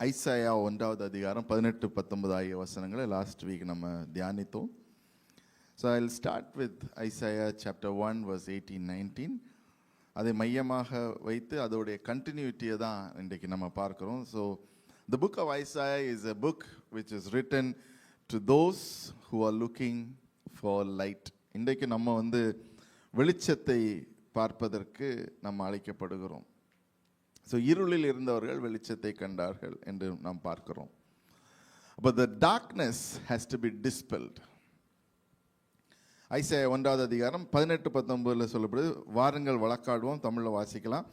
Isaiah 1வது அதிகாரம் 18-19 ஆகிய வசனங்களை லாஸ்ட் வீக் நம்ம தியானித்தோம். So I will start with Isaiah chapter 1 verse 18-19. அதை மையமாக வைத்து அதோடைய கண்டினியூட்டியை தான் இன்றைக்கு நம்ம பார்க்குறோம். So the book of Isaiah is a book which is written to those who are looking for light. இன்றைக்கு நம்ம வெளிச்சத்தை பார்ப்பதற்கு நம்ம அழைக்கப்படுகிறோம். ஸோ இருளில் இருந்தவர்கள் வெளிச்சத்தை கண்டார்கள் என்று நாம் பார்க்கிறோம். But the darkness has to be dispelled. Isaiah 1வது அதிகாரம் 18-19 சொல்லப்படுது. வாருங்கள் வழக்காடுவோம். தமிழில் வாசிக்கலாம்.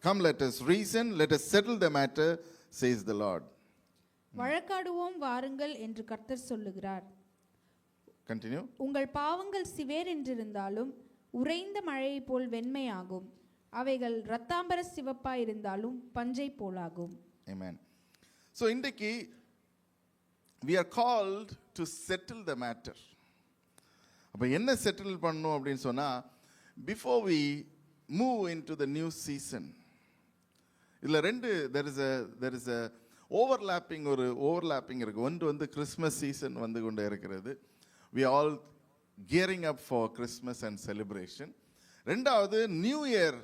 Come let us reason, let us settle the matter, says the Lord. வழக்காடுவோம் வாருங்கள் என்று கர்த்தர் சொல்லுகிறார். Continue. உங்கள் பாவங்கள் சிவேர் என்றிருந்தாலும் உறைந்த மழையை போல் வெண்மையாகும், அவைகள் இரத்தாம்பர சிவப்பாய் இருந்தாலும் பஞ்சை போலாகும். Amen. So இன்றைக்கு we are called to settle the matter. அப்ப என்ன செட்டில் பண்ணணும் அப்படின்னு சொன்னா, before we move into the new season, இதுல there is a overlapping இருக்கு. ஒன்று கிறிஸ்மஸ் சீசன் வந்து கொண்டே இருக்கிறது. we are all gearing up for Christmas and celebration. ரெண்டாவது நியூ இயர்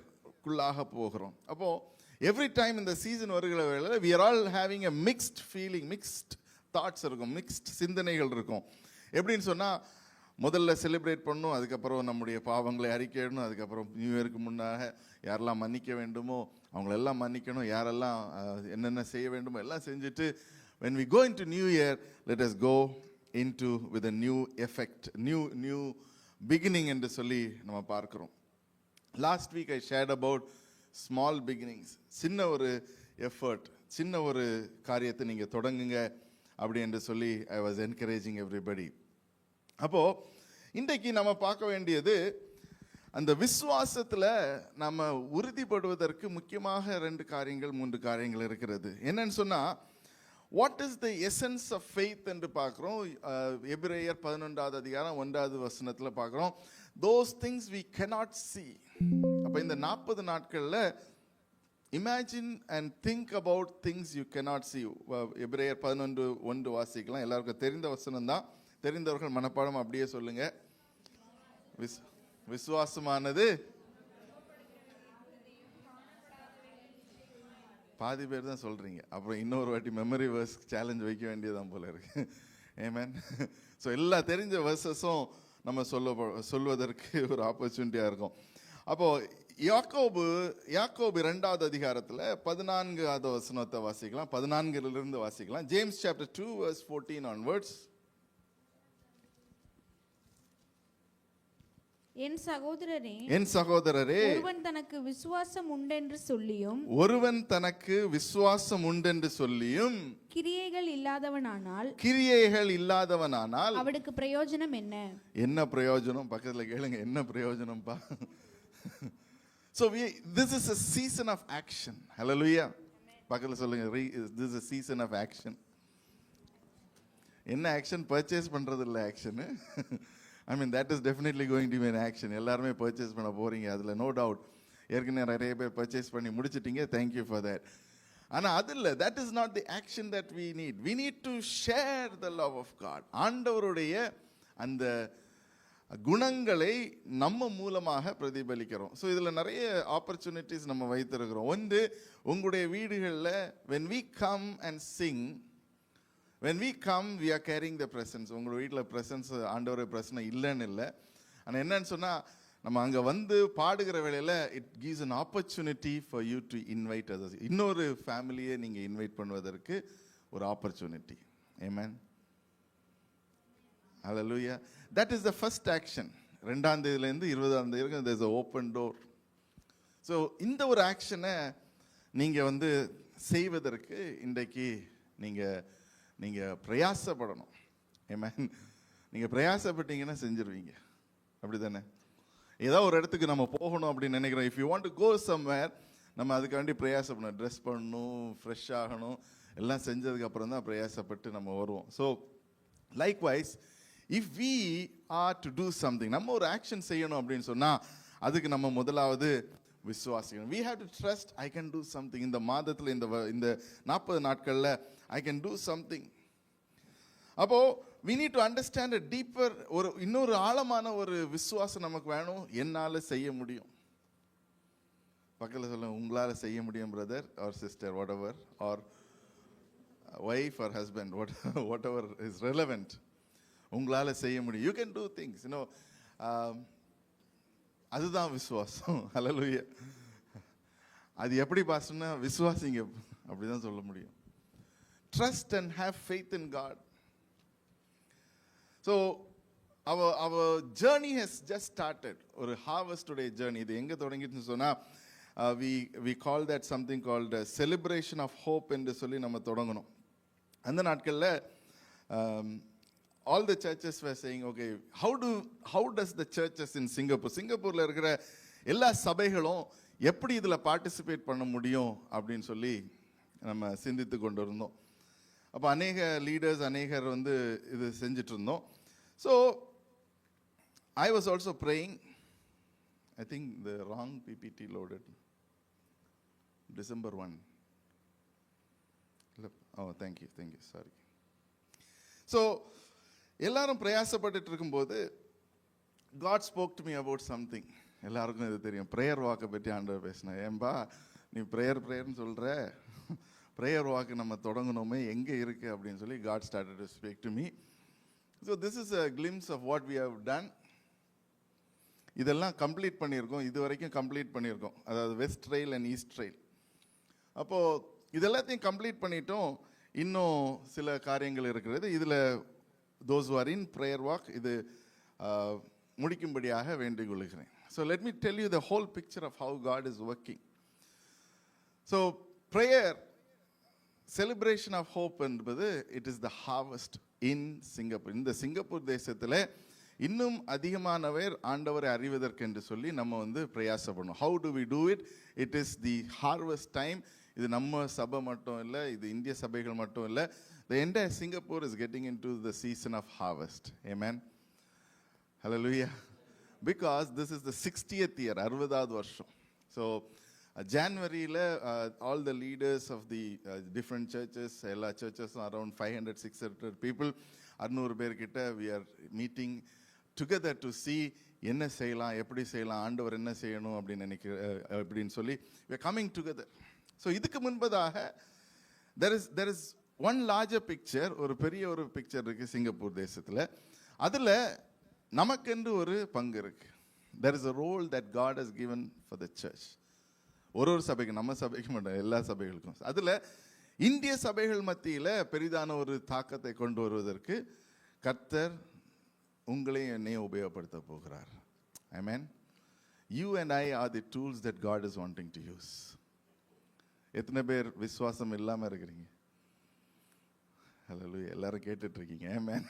குள்ளாக போகிறோம். அப்போ எவ்ரி டைம் இந்த சீசன் வருகிற வேளையில் we are all having a mixed feeling, mixed thoughts இருக்கும், mixed சிந்தனைகள் இருக்கும். எப்படின்னு சொன்னால், முதல்ல செலிப்ரேட் பண்ணணும், அதுக்கப்புறம் நம்முடைய பாவங்களை அறிக்கையிடணும், அதுக்கப்புறம் நியூ இயருக்கு முன்னாக யாரெல்லாம் மன்னிக்க வேண்டுமோ அவங்களெல்லாம் மன்னிக்கணும், யாரெல்லாம் என்னென்ன செய்ய வேண்டுமோ எல்லாம் செஞ்சுட்டு when we go into new year, let us go into with a new effect, new beginning என்று சொல்லி நம்ம பார்க்கிறோம். Last week I shirt about small beginnings. சின்ன ஒரு எஃபர்ட், சின்ன ஒரு காரியத்தை நீங்கள் தொடங்குங்க அப்படி என்று சொல்லி ஐ வாஸ் என்கரேஜிங் எவ்ரிபடி. அப்போது இன்றைக்கு நம்ம பார்க்க வேண்டியது, அந்த விசுவாசத்தில் நம்ம உறுதிப்படுவதற்கு முக்கியமாக 3 காரியங்கள் இருக்கிறது. என்னன்னு சொன்னால், what is the essence of faith என்று பார்க்குறோம். எபிரேயர் 11வது அதிகாரம் 1வது வசனத்தில் பார்க்குறோம், those things we cannot see. அப்போ இந்த 40 நாட்களில் imagine and think about things you cannot see. எபிரேயர் 11:1 வாசிக்கலாம். எல்லாருக்கும் தெரிந்த வசனம் தான். தெரிந்தவர்கள் மனப்பாடம் அப்படியே சொல்லுங்க. விசுவாசமானது பாதி பேர் தான் சொல்றீங்க. அப்புறம் இன்னொரு வாட்டி மெமரி வேர்ஸ் சேலஞ்ச் வைக்க வேண்டியதான் போல இருக்கு. ஆமென். ஸோ எல்லா தெரிஞ்ச வேர்சஸும் நம்ம சொல்வதற்கு ஒரு ஆப்பர்ச்சுனிட்டியாக இருக்கும். அப்போது யாக்கோபு 2வது அதிகாரத்தில் 14வது வசனத்தை வாசிக்கலாம். 14 வாசிக்கலாம். James chapter 2 verse 14 onwards. என் சகோதரரே, ஒருவன் தனக்கு விசுவாசம் உண்டென்று சொல்லியும் கிரியைகள் இல்லாதவனானால் அவனுக்கு பிரயோஜனம் என்ன பிரயோஜனம்? பக்கத்துல கேளுங்க, என்ன பிரயோஜனம்பா? So this is a season of action. Hallelujah. பக்கத்துல சொல்லுங்க, this is a season of action. என்ன ஆக்ஷன்? பர்ச்சேஸ் பண்றது இல்லை action. I mean, that is definitely going to be an action. எல்லாருமே பர்ச்சேஸ் பண்ண போறீங்க, அதுல நோ டவுட். ஏற்கனவே நிறைய பேர் பர்ச்சேஸ் பண்ணி முடிச்சிட்டீங்க. Thank you for that. ஆனா அது இல்லை, that is not the action that we need. We need to share the love of God. ஆண்டவருடைய அந்த குணங்களை நம்ம மூலமாக பிரதிபலிக்கிறோம். ஸோ இதில் நிறைய ஆப்பர்ச்சுனிட்டிஸ் நம்ம வைத்திருக்கிறோம். ஒன்று, உங்களுடைய வீடுகளில் when we come and sing, when we come we are carrying the presence. உங்களோட வீட்டில் ப்ரெசன்ஸ், ஆண்டவர பிரச்சனை இல்லைன்னு இல்லை. ஆனால் என்னன்னு சொன்னால், நம்ம அங்கே வந்து பாடுகிற வேளையில் it gives an opportunity for you to invite others. இன்னொரு ஃபேமிலியை நீங்கள் இன்வைட் பண்ணுவதற்கு ஒரு opportunity. Amen. Hallelujah. That is the first action. 2ஆம் தேதியிலேருந்து 20ஆம் தேதி வரைக்கும் there is an open door. So இந்த ஒரு ஆக்ஷனை நீங்கள் செய்வதற்கு இன்றைக்கு நீங்கள் பிரயாசப்படணும். Amen. நீங்கள் பிரயாசப்பட்டீங்கன்னா செஞ்சிருவீங்க. அப்படி தானே? ஏதோ ஒரு இடத்துக்கு நம்ம போகணும் அப்படின்னு நினைக்கிறோம். If you want to go somewhere, நம்ம அதுக்காண்டி பிரயாசப்படணும். ட்ரெஸ் பண்ணணும், ஃப்ரெஷ் ஆகணும், எல்லாம் செஞ்சதுக்கப்புறம் தான் பிரயாசப்பட்டு நம்ம வருவோம். So likewise, if we are to do something, நம்ம ஒரு ஆக்ஷன் செய்யணும் அப்படின்னு சொன்னால், அதுக்கு நம்ம முதலாவது விசுவாசிக்கணும். we have to trust I can do something. இந்த மாதத்தில் இந்த 40 நாட்களில் I can do something. அப்போ we need to understand a deeper, இன்னொரு ஆழமான ஒரு விசுவாசம் நமக்கு வேணும். என்னால் செய்ய முடியும். பக்கத்தில் சொல்ல, உங்களால் செய்ய முடியும் brother or sister, whatever, or wife or husband, whatever is relevant. உங்களால் செய்ய முடியும். யூ கேன் டூ திங்ஸ், அதுதான் விசுவாசம். ஹல்லேலூயா. அது எப்படி பாஸ்டர்னா, விசுவாசிங்க, அப்படிதான் சொல்ல முடியும். Trust and have faith in God. So our journey has just started. ஒரு harvest உடைய journey. இது எங்கே தொடங்கிட்டுன்னு சொன்னால், we call that something called celebration of hope என்று சொல்லி நம்ம தொடங்கணும். அந்த நாட்களில் all the churches were saying, okay, how does the churches in சிங்கப்பூரில் இருக்கிற எல்லா சபைகளும் எப்படி இதில் பார்ட்டிசிபேட் பண்ண முடியும் அப்படின்னு சொல்லி நம்ம சிந்தித்து கொண்டு இருந்தோம். அப்போ அநேக லீடர்ஸ், அநேகர் இது செஞ்சிட்டு இருந்தோம். So I was also praying. I think the wrong PPT loaded. December 1. Oh, thank you, sorry. So எல்லாரும் பிரயாசப்பட்டு இருக்கும்போது God spoke to me about something. எல்லாருக்கும் இது தெரியும், ப்ரேயர் வாக்கை பற்றி ஆண்டவர் பேசினேன். ஏன்பா நீ ப்ரேயர்னு சொல்கிற, ப்ரேயர் வாக்கு நம்ம தொடங்கணுமே, எங்கே இருக்குது அப்படின்னு சொல்லி God started to speak to me. So this is a glimpse of what we have done. இதெல்லாம் கம்ப்ளீட் பண்ணியிருக்கோம், இது வரைக்கும் கம்ப்ளீட் பண்ணியிருக்கோம். அதாவது west trail and east trail. அப்போது இதெல்லாத்தையும் கம்ப்ளீட் பண்ணிட்டோம். இன்னும் சில காரியங்கள் இருக்கிறது. இதில் those who are in prayer walk, இது முடிக்கும்படியாக வேண்டிக் கொள்கிறேன். So let me tell you the whole picture of how God is working. So prayer, celebration of hope என்பது it is the harvest in Singapore. இந்த சிங்கப்பூர் தேசத்தில் இன்னும் அதிகமானவர் ஆண்டவரை அறிவதற்கு என்று சொல்லி நம்ம பிரயாசப்படணும். How do we do it? It is the harvest time. இது நம்ம சபை மட்டும் இல்லை, இது இந்திய சபைகள் மட்டும் இல்லை. The entire Singapore is getting into the season of harvest. Amen. Hallelujah. Because this is the 60th year, 60வது வருஷம். So ஜான்வரியில் all the leaders of the different churches, எல்லா churches around 500-600 people, 600 பேர்கிட்ட we are meeting together to see என்ன செய்யலாம், எப்படி செய்யலாம், ஆண்டவர் என்ன செய்யணும் அப்படின்னு சொல்லி we are coming together. So இதுக்கு முன்பதாக there is one larger picture, ஒரு பெரிய ஒரு பிக்சர் இருக்குது சிங்கப்பூர் தேசத்தில். அதில் நமக்கென்று ஒரு பங்கு இருக்குது. there is a role that God has given for the church. ஒரு சபைக்கு, நம்ம சபைக்கு மட்டும், எல்லா சபைகளுக்கும். அதில் இந்திய சபைகள் மத்தியில் பெரிதான ஒரு தாக்கத்தை கொண்டு வருவதற்கு கர்த்தர் உங்களையும் என்னையும் உபயோகப்படுத்த போகிறார். Amen. You and I are the tools that God is wanting to use. எத்தனை பேர் விசுவாசம் இல்லாமல் இருக்கிறீங்க? ஹல்லேலூயா, எல்லாரும் கேட்டுட்டு இருக்கீங்க. Amen.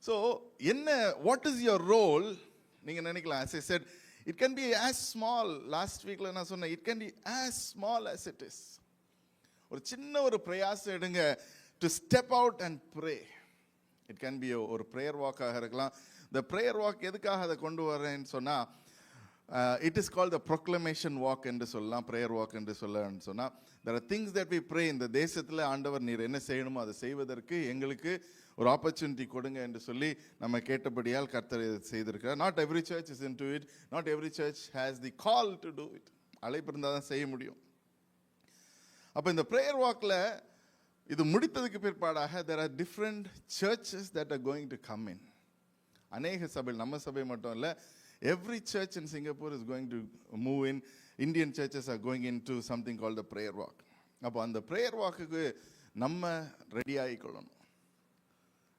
So what is your role? நீங்கள் நினைக்கலாம், as I said, it can be as small. Last weekல நான் சொன்னேன், it can be as small as it is. ஒரு சின்ன ஒரு பிரயாசம் எடுங்க, to step out and pray. It can be ஒரு prayer walk ஆக இருக்கலாம். The prayer walk எதுக்காக அதை கொண்டு வரேன்னு சொன்னால், it is called the proclamation walk என்று சொல்லலாம், prayer walk என்று சொல்லலாம்னு சொன்னால், there are things that we pray. இந்த தேசத்தில் ஆண்டவர் நீர் என்ன செய்யணுமோ அதை செய்வதற்கு எங்களுக்கு ஒரு ஆப்பர்ச்சுனிட்டி கொடுங்க என்று சொல்லி நம்ம கேட்டபடியால் கர்த்தர் செய்திருக்கிறார். Not every church is into it. Not every church has the call to do it. அழைப்பு இருந்தால் தான் செய்ய முடியும். அப்போ இந்த ப்ரேயர் வாக்கில் இது முடித்ததுக்கு பிற்பாடாக there are different churches that are going to come in. அநேக சபைகள், நம்ம சபை மட்டும் இல்லை, every church in Singapore is going to move in. Indian churches are going into something called the prayer walk. அப்போ அந்த ப்ரேயர் வாக்குக்கு நம்ம ready ஆகிக்கொள்ளணும்.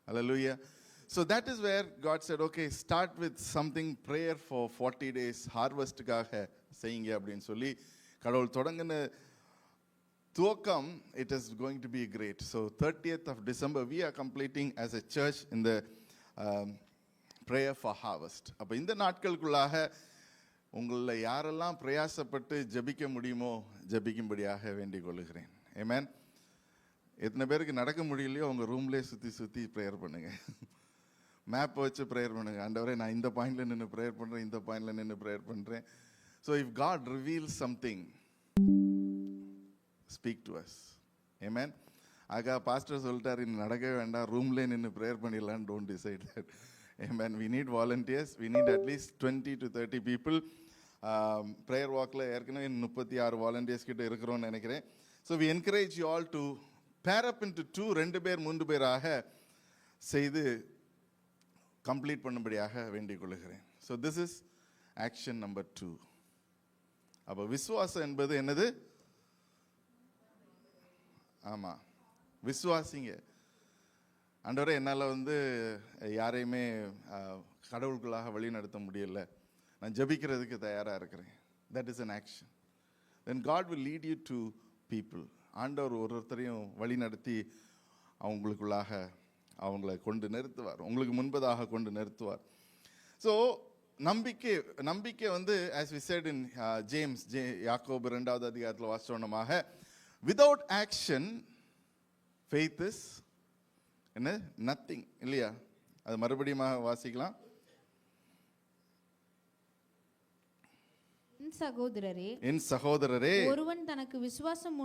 Hallelujah. So that is where God said, okay, start with something, prayer for 40 days, harvestக்காக செய்யுங்க அப்படின்னு சொல்லி கடவுள் தொடங்கின துவக்கம், it is going to be great. So 30th of December we are completing as a church in the prayer for harvest. அப்போ இந்த நாட்களுக்குள்ளாக உங்களில் யாரெல்லாம் பிரயாசப்பட்டு ஜபிக்க முடியுமோ ஜபிக்கும்படியாக வேண்டிக் கொள்கிறேன். Amen. எத்தனை பேருக்கு நடக்க முடியலையோ உங்கள் ரூம்லேயே சுற்றி ப்ரேயர் பண்ணுங்கள். மேப் வச்சு ப்ரேயர் பண்ணுங்கள். ஆண்டவரே நான் இந்த பாயிண்டில் நின்று ப்ரேயர் பண்ணுறேன், இந்த பாயிண்டில் நின்று ப்ரேயர் பண்ணுறேன். So if God reveals something, speak to us. Amen. ஆகா பாஸ்டர் சொல்லிட்டார் இன்னும் நடக்கவே வேண்டாம், ரூம்லேயே நின்று ப்ரேயர் பண்ணிடலான்னு don't decide that. Amen. We need volunteers. We need at least 20 to 30 people. Prayer வாக்கில் ஏற்கனவே 36 வாலண்டியர்ஸ் கிட்ட இருக்கிறோன்னு நினைக்கிறேன். So we encourage you all to pair up into 2, 2 பேர் 3 பேராக செய்து கம்ப்ளீட் பண்ணும்படியாக வேண்டிக் கொள்கிறேன். So this is action number 2. அப்போ விசுவாசம் என்பது என்னது? ஆமாம், விசுவாசிங்க. ஆண்டவரே என்னால் யாரையுமே கடவுளுக்குள்ளாக வழி நடத்த முடியல, நான் ஜபிக்கிறதுக்கு தயாராக இருக்கிறேன். That is an action. Then God will lead you to people. ஆண்டவர் ஒருத்தரையும் வழி நடத்தி அவங்களுக்குள்ளாக அவங்கள கொண்டு நிறுத்துவார், உங்களுக்கு முன்பதாக கொண்டு நிறுத்துவார். ஸோ நம்பிக்கை as we said in James, யாக்கோபு 2வது அதிகாரத்தில் வாசிச்சோன்னமாக, விதவுட் ஆக்ஷன் ஃபெய்த் இஸ் என்ன? நத்திங். இல்லையா? அது மறுபடியும் வாசிக்கலாம். என் சகோதரரே, ஒருவன் தனக்கு விசுவாசம்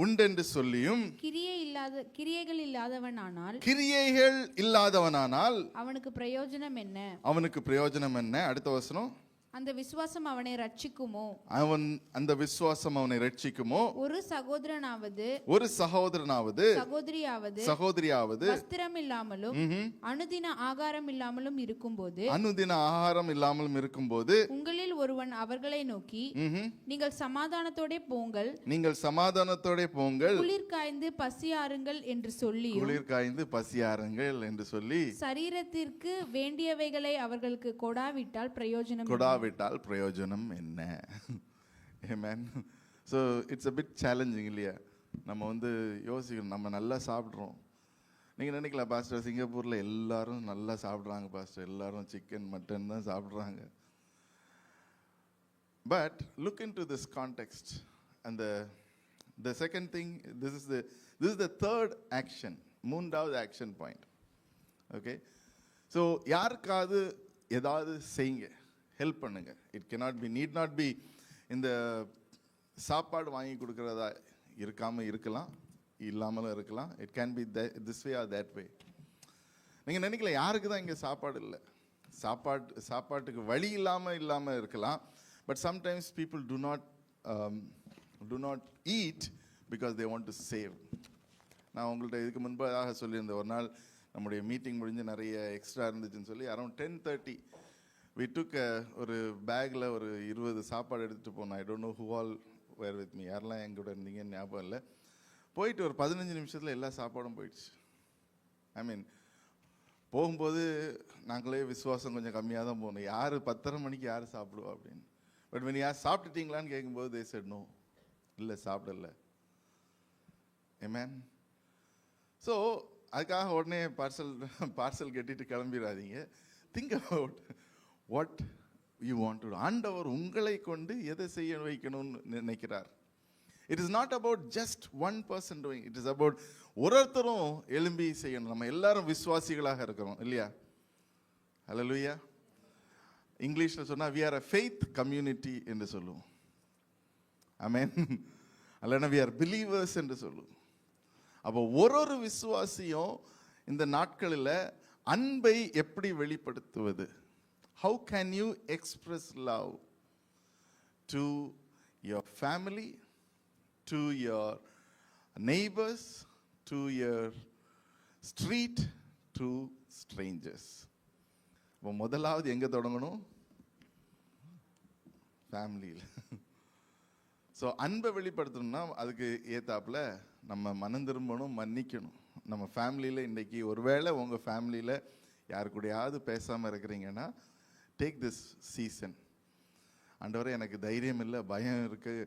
உண்டென்று சொல்லியும் கிரியைகள் இல்லாதவனானால் அவனுக்கு பிரயோஜனம் என்ன? அடுத்த வசனம். அந்த விசுவாசம் அவனை ரட்சிக்குமோ? அந்த விசுவாசம் அவனை ரட்சிக்குமோ? ஒரு சகோதரனாவது சகோதரியாவது வஸ்திரம் இல்லாமலும் அனுதின ஆகாரம் இல்லாமலும் இருக்கும்போது உங்களில் ஒருவன் அவர்களை நோக்கி, நீங்கள் சமாதானத்தோட போங்கள், குளிர் காய்ந்து பசியாருங்கள் என்று சொல்லி சரீரத்திற்கு வேண்டியவைகளை அவர்களுக்கு கொடாவிட்டால் பிரயோஜனம் என்ன? Amen. So it's a bit challenging இல்லையா? நம்ம யோசிக்கணும், நம்ம நல்லா சாப்பிட்றோம். நீங்கள் நினைக்கலாம், பாஸ்டர் சிங்கப்பூரில் எல்லாரும் நல்லா சாப்பிட்றாங்க பாஸ்டர், எல்லாரும் சிக்கன் மட்டன் தான் சாப்பிட்றாங்க. But look in to this context. அந்த the second thing, this is the third action, 3வது ஆக்ஷன் பாயிண்ட். ஓகே, ஸோ யாருக்காவது ஏதாவது செய்யுங்க, ஹெல்ப் பண்ணுங்க. இட் நீட் நாட் பி இந்த சாப்பாடு வாங்கி கொடுக்கறதா இல்லாமலும் இருக்கலாம். It can be this way or that way. நீங்கள் நினைக்கல யாருக்கு தான் இங்கே சாப்பாடு இல்லை, சாப்பாட்டுக்கு வழி இல்லாமல் இருக்கலாம். But sometimes people do not eat because they want to save. நான் உங்கள்கிட்ட இதுக்கு முன்பதாக சொல்லியிருந்தேன், ஒரு நாள் நம்முடைய மீட்டிங் முடிஞ்சு நிறைய எக்ஸ்ட்ரா இருந்துச்சுன்னு சொல்லி அரௌண்ட் 10:30 we took ஒரு பேக்கில் ஒரு 20 சாப்பாடு எடுத்துகிட்டு போனோம். I don't know who all were with me, யாரெல்லாம் எங்கூட இருந்தீங்கன்னு ஞாபகம் இல்லை. போயிட்டு ஒரு 15 நிமிஷத்தில் எல்லா சாப்பாடும் போயிடுச்சு. ஐ மீன், போகும்போது நாங்களே விசுவாசம் கொஞ்சம் கம்மியாக தான் போகணும், 10:30 மணிக்கு யார் சாப்பிடுவா அப்படின்னு. பட் when யார் சாப்பிட்டுட்டீங்களான்னு கேட்கும்போது they said no, இல்லை சாப்பிடல. Amen. ஸோ அதுக்காக உடனே பார்சல் கட்டிட்டு கிளம்பிடாதீங்க. Think about what you want to. ஆண்டவர் உங்களை கொண்டு எதை செய்ய வைக்கணும்னு நினைக்கிறார். It is not about just one person doing, it is about ஒருத்தரும் எழும்பி செய்யணும். நம்ம எல்லாரும் விசுவாசிகளாக இருக்கிறோம் இல்லையா? ஹல்லேலூயா. இங்கிலீஷில் சொன்னால் we are a faith community என்று சொல்லுவோம். ஆமென். அல்லனா we are believers என்று சொல்லுவோம். அப்போ ஒரு விசுவாசியும் இந்த நாட்களில் அன்பை எப்படி வெளிப்படுத்துவது? How can you express love to your family, to your neighbors, to your street, to strangers? இப்போ முதலாவது எங்கே தொடங்கணும்? ஃபேமிலியில். ஸோ அன்பை வெளிப்படுத்தணும்னா அதுக்கு ஏத்தாப்புல நம்ம மனம் திரும்பணும், மன்னிக்கணும். நம்ம ஃபேமிலியில் இன்றைக்கி ஒருவேளை உங்கள் ஃபேமிலியில் யாரு கூடயாவது பேசாமல் இருக்கிறீங்கன்னா, டேக் திஸ் சீசன். ஆண்டவரே எனக்கு தைரியம் இல்லை, பயம் இருக்குது,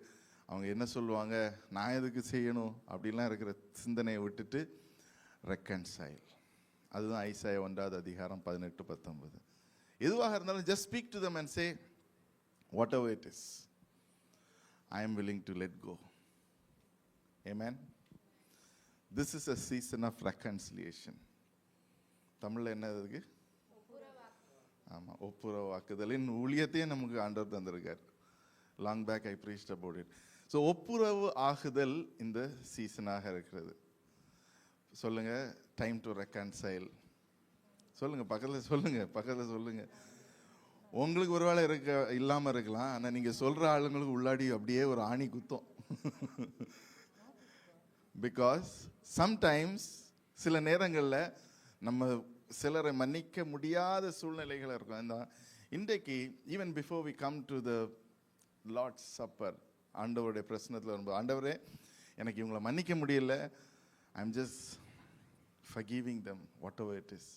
அவங்க என்ன சொல்லுவாங்க, நான் எதுக்கு செய்யணும் அப்படிலாம் இருக்கிற சிந்தனையை விட்டுட்டு ரெக்கன்சைல். அதுதான் ஐசாயா 1வது அதிகாரம் 18-19. எதுவாக இருந்தாலும் just speak to them and say whatever it is, I am willing to let go. Amen. This is a season of reconciliation. தமிழில் என்ன இருக்கு? ஆமாம், ஒப்புரவாக்குதலின் ஊழியத்தையும் நமக்கு ஆண்டவர் தந்திருக்கார். Long back I preached about it. So ஒப்புரவு ஆகுதல் இந்த சீசனாக இருக்கிறது. சொல்லுங்க, டைம் டு ரெக்கன்சைல். சொல்லுங்க, பக்கத்தில் சொல்லுங்க. உங்களுக்கு ஒரு வேளை இல்லாமல் இருக்கலாம், ஆனால் நீங்கள் சொல்கிற ஆளுங்களுக்கு உள்ளாடி அப்படியே ஒரு ஆணி குத்தம். பிகாஸ் சம்டைம்ஸ் சில நேரங்களில் நம்ம சிலரை மன்னிக்க முடியாத சூழ்நிலைகள் இருக்கும். இந்த இன்றைக்கு even before we come to the Lord's supper, ஆண்டவருடைய பிரச்சனத்தில் வரும்போது, ஆண்டவரே எனக்கு இவங்களை மன்னிக்க முடியல, I am just forgiving them whatever it is.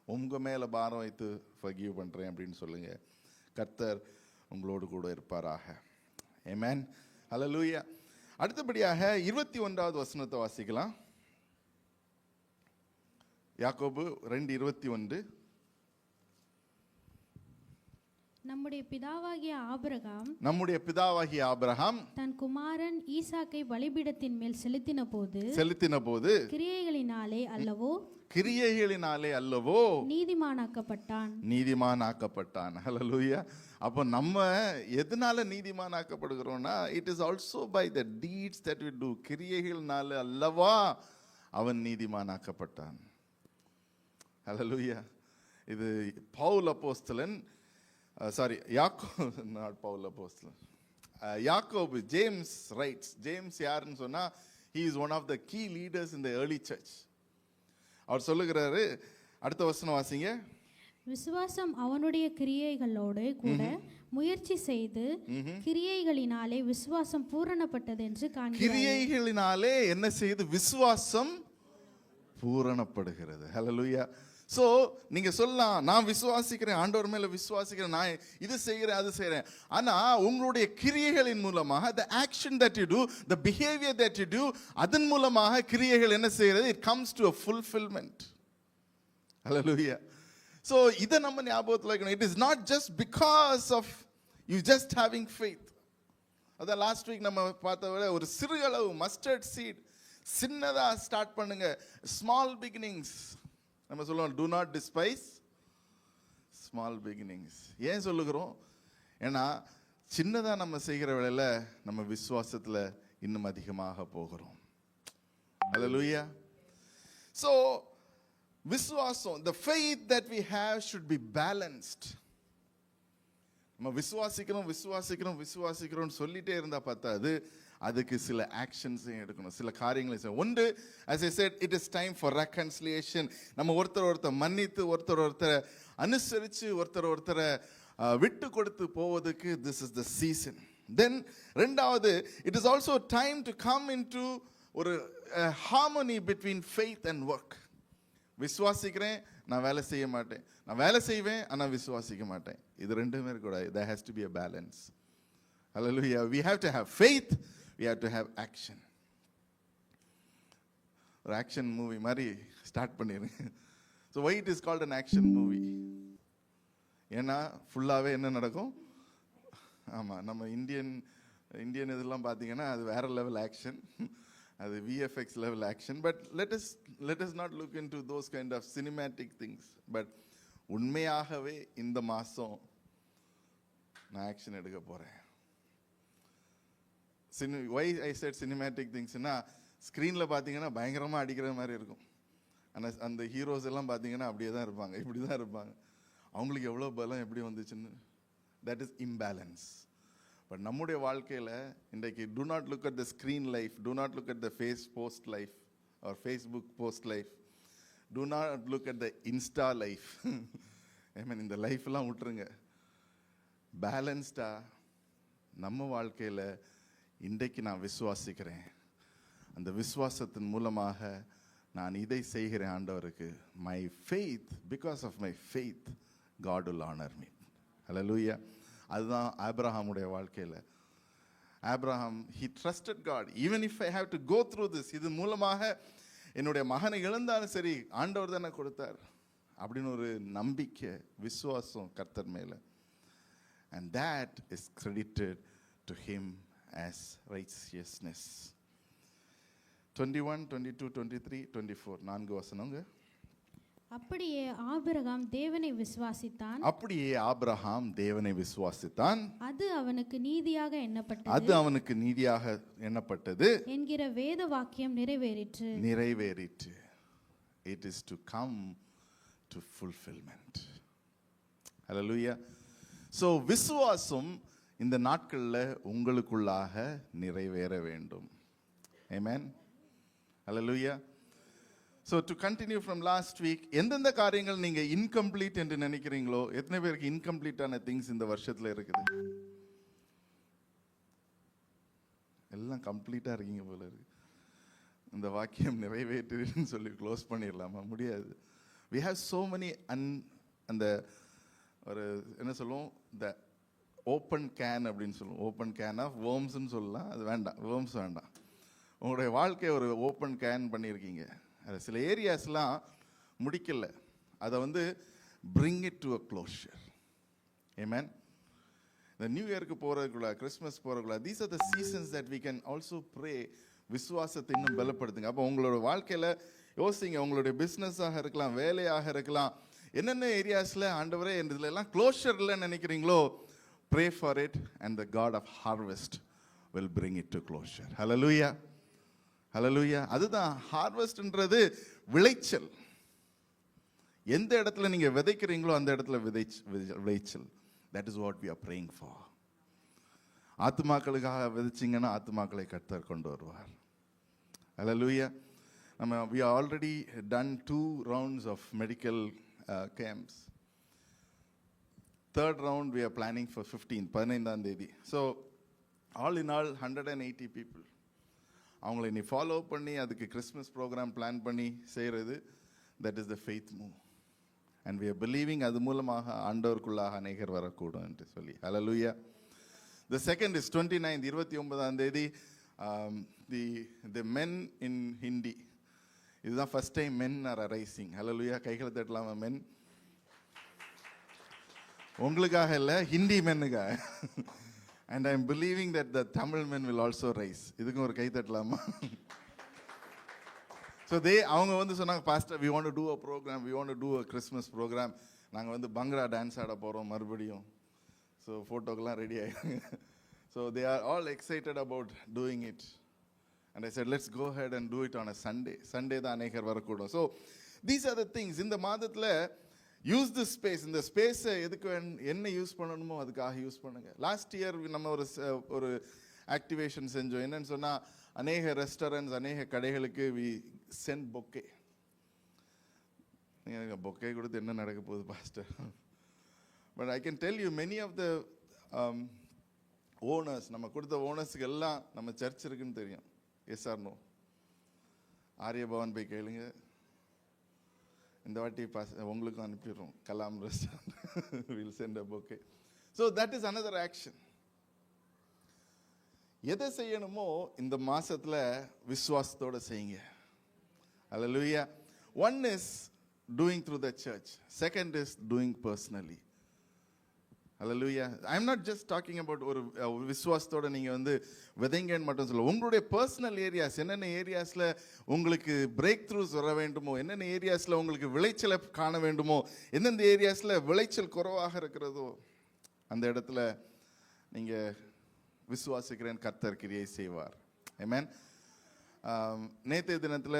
உங்கள் மேலே பாரம் வைத்து ஃபர்கிவ் பண்ணுறேன் அப்படின்னு சொல்லுங்கள். கர்த்தர் உங்களோடு கூட இருப்பாராக. ஆமென். ஹல்லேலூயா. அடுத்தபடியாக 21வது வசனத்தை வாசிக்கலாம். யாக்கோபு 2:21. நம்முடைய பிதாவாகிய ஆபிரகாம் தன் குமாரன் ஈசாக்கை பலிபீடத்தின் மேல் செலுத்தின போது கிரியைகளினாலே அல்லவோ நீதிமானாக்கப்பட்டான். ஹல்லேலூயா. அப்போ நம்ம எதனால நீதிமானாக்கப்படுகிறோம்னா, it is also by the deeds that we do. கிரியைகளினால அல்லவா அவன் நீதிமானாக்கப்பட்டான். ஹல்லேலூயா. இது பவுல் அப்போஸ்தலன், யாக்கோபு, ஜேம்ஸ் ரைட்ஸ். ஜேம்ஸ் யாருன்னு சொன்னா, he is one of the key leaders in the early church. அவர் சொல்லுகிறாரு, அடுத்த வசனம் வாசிங்க. விசுவாசம் அவனுடைய கிரியைகளோடு கூட முயற்சி செய்து கிரியைகளினாலே விசுவாசம் பூரணப்பட்டது என்று காண்கிறோம். கிரியைகளினாலே என்ன செய்து? விசுவாசம் பூரணப்படுகிறது. ஹல்லேலூயா. ஸோ நீங்க சொல்லலாம், நான் விசுவாசிக்கிறேன், ஆண்டவர் மேல விசுவாசிக்கிறேன், நான் இது செய்கிறேன் அது செய்கிறேன். ஆனால் உங்களுடைய கிரியைகளின் மூலமாக, the action that you do, the behavior that you do, அதன் மூலமாக கிரியைகள் என்ன செய்கிறது? it comes to a fulfillment. Hallelujah. So இதை நம்ம ஞாபகத்தில் வைக்கணும். It is not just because of you just having faith. அதான் லாஸ்ட் வீக் நம்ம பார்த்த விட ஒரு சிறு அளவு மஸ்டர்ட் சீட், சின்னதாக ஸ்டார்ட் பண்ணுங்க. ஸ்மால் பிகினிங்ஸ் நம்ம சொல்லுவோம், do not despise small beginnings. ஏன் சொல்லுகிறோம்? ஏன்னா சின்னதாக நம்ம செய்கிற வேளையில் நம்ம விசுவாசத்தில் இன்னும் அதிகமாக போகிறோம். ஹல்லேலூயா. ஸோ விசுவாசம், the faith that we have should be balanced. நம்ம விசுவாசிக்கிறோம் சொல்லிட்டே இருந்தா பார்த்தாது, அதுக்கு சில ஆக்ஷன்ஸையும் எடுக்கணும், சில காரியங்களை செய்யணும். ஒன்று, as I said, it is time for reconciliation. நம்ம ஒருத்தர் மன்னித்து, ஒருத்தரை அனுசரித்து, ஒருத்தரை விட்டு கொடுத்து போவதுக்கு this is the season. Then ரெண்டாவது, it is also time to come into ஒரு harmony between faith and work. விசுவாசிக்கிறேன், நான் வேலை செய்ய மாட்டேன், நான் வேலை செய்வேன் ஆனால் விசுவாசிக்க மாட்டேன். இது ரெண்டுமே இருக்கக்கூடாது. there has to be a balance. Hallelujah. We have to have faith, we have to have action. ஒரு ஆக்ஷன் மூவி மாதிரி ஸ்டார்ட் பண்ணிடுங்க. So why it is called an action movie? ஏன்னா ஃபுல்லாகவே என்ன நடக்கும்? ஆமாம், நம்ம இந்தியன் இதெல்லாம் பார்த்தீங்கன்னா அது வேற லெவல் ஆக்ஷன், அது VFX level action. But let us not look into those kind of cinematic things. But உண்மையாகவே இந்த மாதம் நான் ஆக்ஷன் எடுக்க போகிறேன். why I said cinematic thingsனா, ஸ்க்ரீனில் பார்த்தீங்கன்னா பயங்கரமாக அடிக்கிற மாதிரி இருக்கும், ஆனால் அந்த ஹீரோஸ் எல்லாம் பார்த்தீங்கன்னா அப்படியே தான் இருப்பாங்க, இப்படி தான் இருப்பாங்க. அவங்களுக்கு எவ்வளோ பலம் எப்படி வந்துச்சுன்னு, தட் இஸ் இம்பேலன்ஸ். பட் நம்முடைய வாழ்க்கையில் இன்றைக்கு do not look at the screen life, do not look at the post life or Facebook post life, do not look at the Insta life. I mean, இந்த லைஃப்லாம் விட்டுருங்க. பேலன்ஸ்டாக நம்ம வாழ்க்கையில் இன்றைக்கு நான் விசுவாசிக்கிறேன், அந்த விசுவாசத்தின் மூலமாக நான் இதை செய்கிறேன் ஆண்டவருக்கு. My faith, because of my faith God will honor me. Hallelujah. அதுதான் ஆபிரகாமுடைய வாழ்க்கையில். ஆபிரகாம், he trusted God. Even if I have to go through this, இது மூலமாக என்னுடைய மகனை இழந்தாலும் சரி, ஆண்டவர் தானே கொடுத்தார் அப்படின்னு ஒரு நம்பிக்கை, விசுவாசம் கர்த்தர் மேலே. And that is credited to him as righteousness. 21, 22, 23, 24 நான்கு வசனங்க. அப்படியே ஆபிரகாம் தேவனை விசுவாசித்தான், அப்படியே ஆபிரகாம் தேவனை விசுவாசித்தான், அது அவனுக்கு நீதியாக அது எண்ணப்பட்டது அவனுக்கு நீதியாக எண்ணப்பட்டது, என்கிற வேத வாக்கியம் நிறைவேறிற்று. நிறைவேறிற்று. It is to come to fulfillment. Hallelujah. So விசுவாசம் இந்த நாட்கள்ல உங்களுக்குள்ளாக நிறைவேற வேண்டும். Amen. Hallelujah. So to continue from last week, எந்தெந்த காரியங்கள் நீங்க இன்கம்ப்ளீட் என்று நினைக்கிறீங்களோ, எத்தனை பேருக்கு இன்கம்ப்ளீட்டான திங்ஸ் இந்த வருஷத்துல இருக்குது? எல்லாம் கம்ப்ளீட்டா இருக்கீங்க போல இருக்கு. இந்த வாக்கியம் நிறைவேற்றுன்னு சொல்லி க்ளோஸ் பண்ணிடலாமா? முடியாது. We have so many அந்த ஒரு என்ன சொல்லுவோம், இந்த ஓப்பன் கேன் அப்படின்னு சொல்லுவோம். ஓப்பன் கேன் ஆஃப் வேர்ம்ஸ்ன்னு சொல்லலாம். அது வேண்டாம், வேர்ம்ஸ் வேண்டாம். உங்களுடைய வாழ்க்கையை ஒரு ஓப்பன் கேன் பண்ணியிருக்கீங்க. அது சில ஏரியாஸ்லாம் முடிக்கல, அதை வந்து bring it to a closure. Amen. இந்த நியூ இயருக்கு போகிறதுக்குள்ள, கிறிஸ்மஸ் போகிறதுக்குள்ள, these are the seasons that we can also pray. விசுவாசத்தை இன்னும் பலப்படுத்துங்க. அப்போ உங்களோட வாழ்க்கையில் யோசிங்க, உங்களுடைய பிஸ்னஸாக இருக்கலாம், வேலையாக இருக்கலாம், என்னென்ன ஏரியாஸில் ஆண்டவரே இதில் எல்லாம் க்ளோஷர் இல்லைன்னு நினைக்கிறீங்களோ, pray for it and the God of harvest will bring it to closure. Hallelujah, hallelujah. அதுதான் ஹார்வெஸ்ட்ன்றது, விளைச்சல். எந்த இடத்துல நீங்க விதைக்கிறீங்களோ அந்த இடத்துல விளைச்சல். That is what we are praying for. ஆத்துமாக்களுக்காக விதைச்சிங்கன்னா ஆத்துமாக்களை கர்த்தர் கொண்டு வருவார். ஹல்லேலூயா. we are already done 2 rounds of medical camps. Third round we are planning for 15ஆம் தேதி. So all in all 180 people. அவங்களை நீ ஃபாலோ பண்ணி அதுக்கு கிறிஸ்மஸ் ப்ரோக்ராம் பிளான் பண்ணி செய்கிறது, that is the faith move. And we are believing அது மூலமாக ஆண்டவருக்குள்ளாக அநேகர் வரக்கூடும் என்று சொல்லி. ஹல்லேலூயா. த செகண்ட் இஸ் 29th 29ஆம் தேதி, தி மென் இன் ஹிந்தி. இதுதான் first time men are arising. Hallelujah. கைகளை தட்டலாமா? மென் உங்களுக்காக இல்லை, Hindi மென்னுக்காக. And I am believing that the Tamil men will also rise. இதுக்கும் ஒரு கை தட்டலாமா? So அவங்க வந்து சொன்னாங்க, pastor we want to do a program, we want to do a Christmas program. நாங்க வந்து பங்களா டான்ஸ் ஆட போறோம் மறுபடியும். So போட்டோக்கெல்லாம் ரெடி ஆயிடுங்க. So they are all excited about doing it. And I said let's go ahead and do it on a Sunday. Sunday தான் அநேகர் வரக்கூடும். So these are the things. இந்த மாதத்துல யூஸ் தி ஸ்பேஸ். இந்த ஸ்பேஸை எதுக்கு என்ன யூஸ் பண்ணணுமோ அதுக்காக யூஸ் பண்ணுங்க. லாஸ்ட் இயர் நம்ம ஒரு ஆக்டிவேஷன் செஞ்சோம். என்னன்னு சொன்னால், அநேக ரெஸ்டாரண்ட்ஸ், அநேக கடைகளுக்கு வி சென்ட் பொக்கே. நீங்கள் பொக்கே கொடுத்து என்ன நடக்க போகுது pastor? But I can tell you many of the owners, நம்ம கொடுத்த ஓனர்ஸுக்கு எல்லாம் நம்ம சர்ச் இருக்குன்னு தெரியும். S R no? ஆரியபவன் போய் கேளுங்க. இந்த வாட்டி உங்களுக்கும் அனுப்பிடுறோம். Kalam restaurant will send a bouquet. So that is another action. எதை செய்யணுமோ இந்த மாசத்துல விசுவாசத்தோட செய்யுங்க. Hallelujah. One is doing through the church, second is doing personally. Hallelujah. I am not just talking about ஒரு விசுவாசத்தோட நீங்க வந்து விதைங்கன்னு மட்டும் சொல்ல. உங்களுடைய பர்சனல் ஏரியாஸ், என்னென்ன ஏரியாஸ்ல உங்களுக்கு பிரேக் த்ரூஸ் வர வேண்டுமோ, என்னென்ன ஏரியாஸ்ல உங்களுக்கு விளைச்சலை காண வேண்டுமோ, எந்தெந்த ஏரியாஸ்ல விளைச்சல் குறைவாக இருக்கிறதோ அந்த இடத்துல நீங்க விசுவாசிக்கிறேன் கர்த்தர் கிரியை செய்வார். ஆமென். நேற்றைய தினத்துல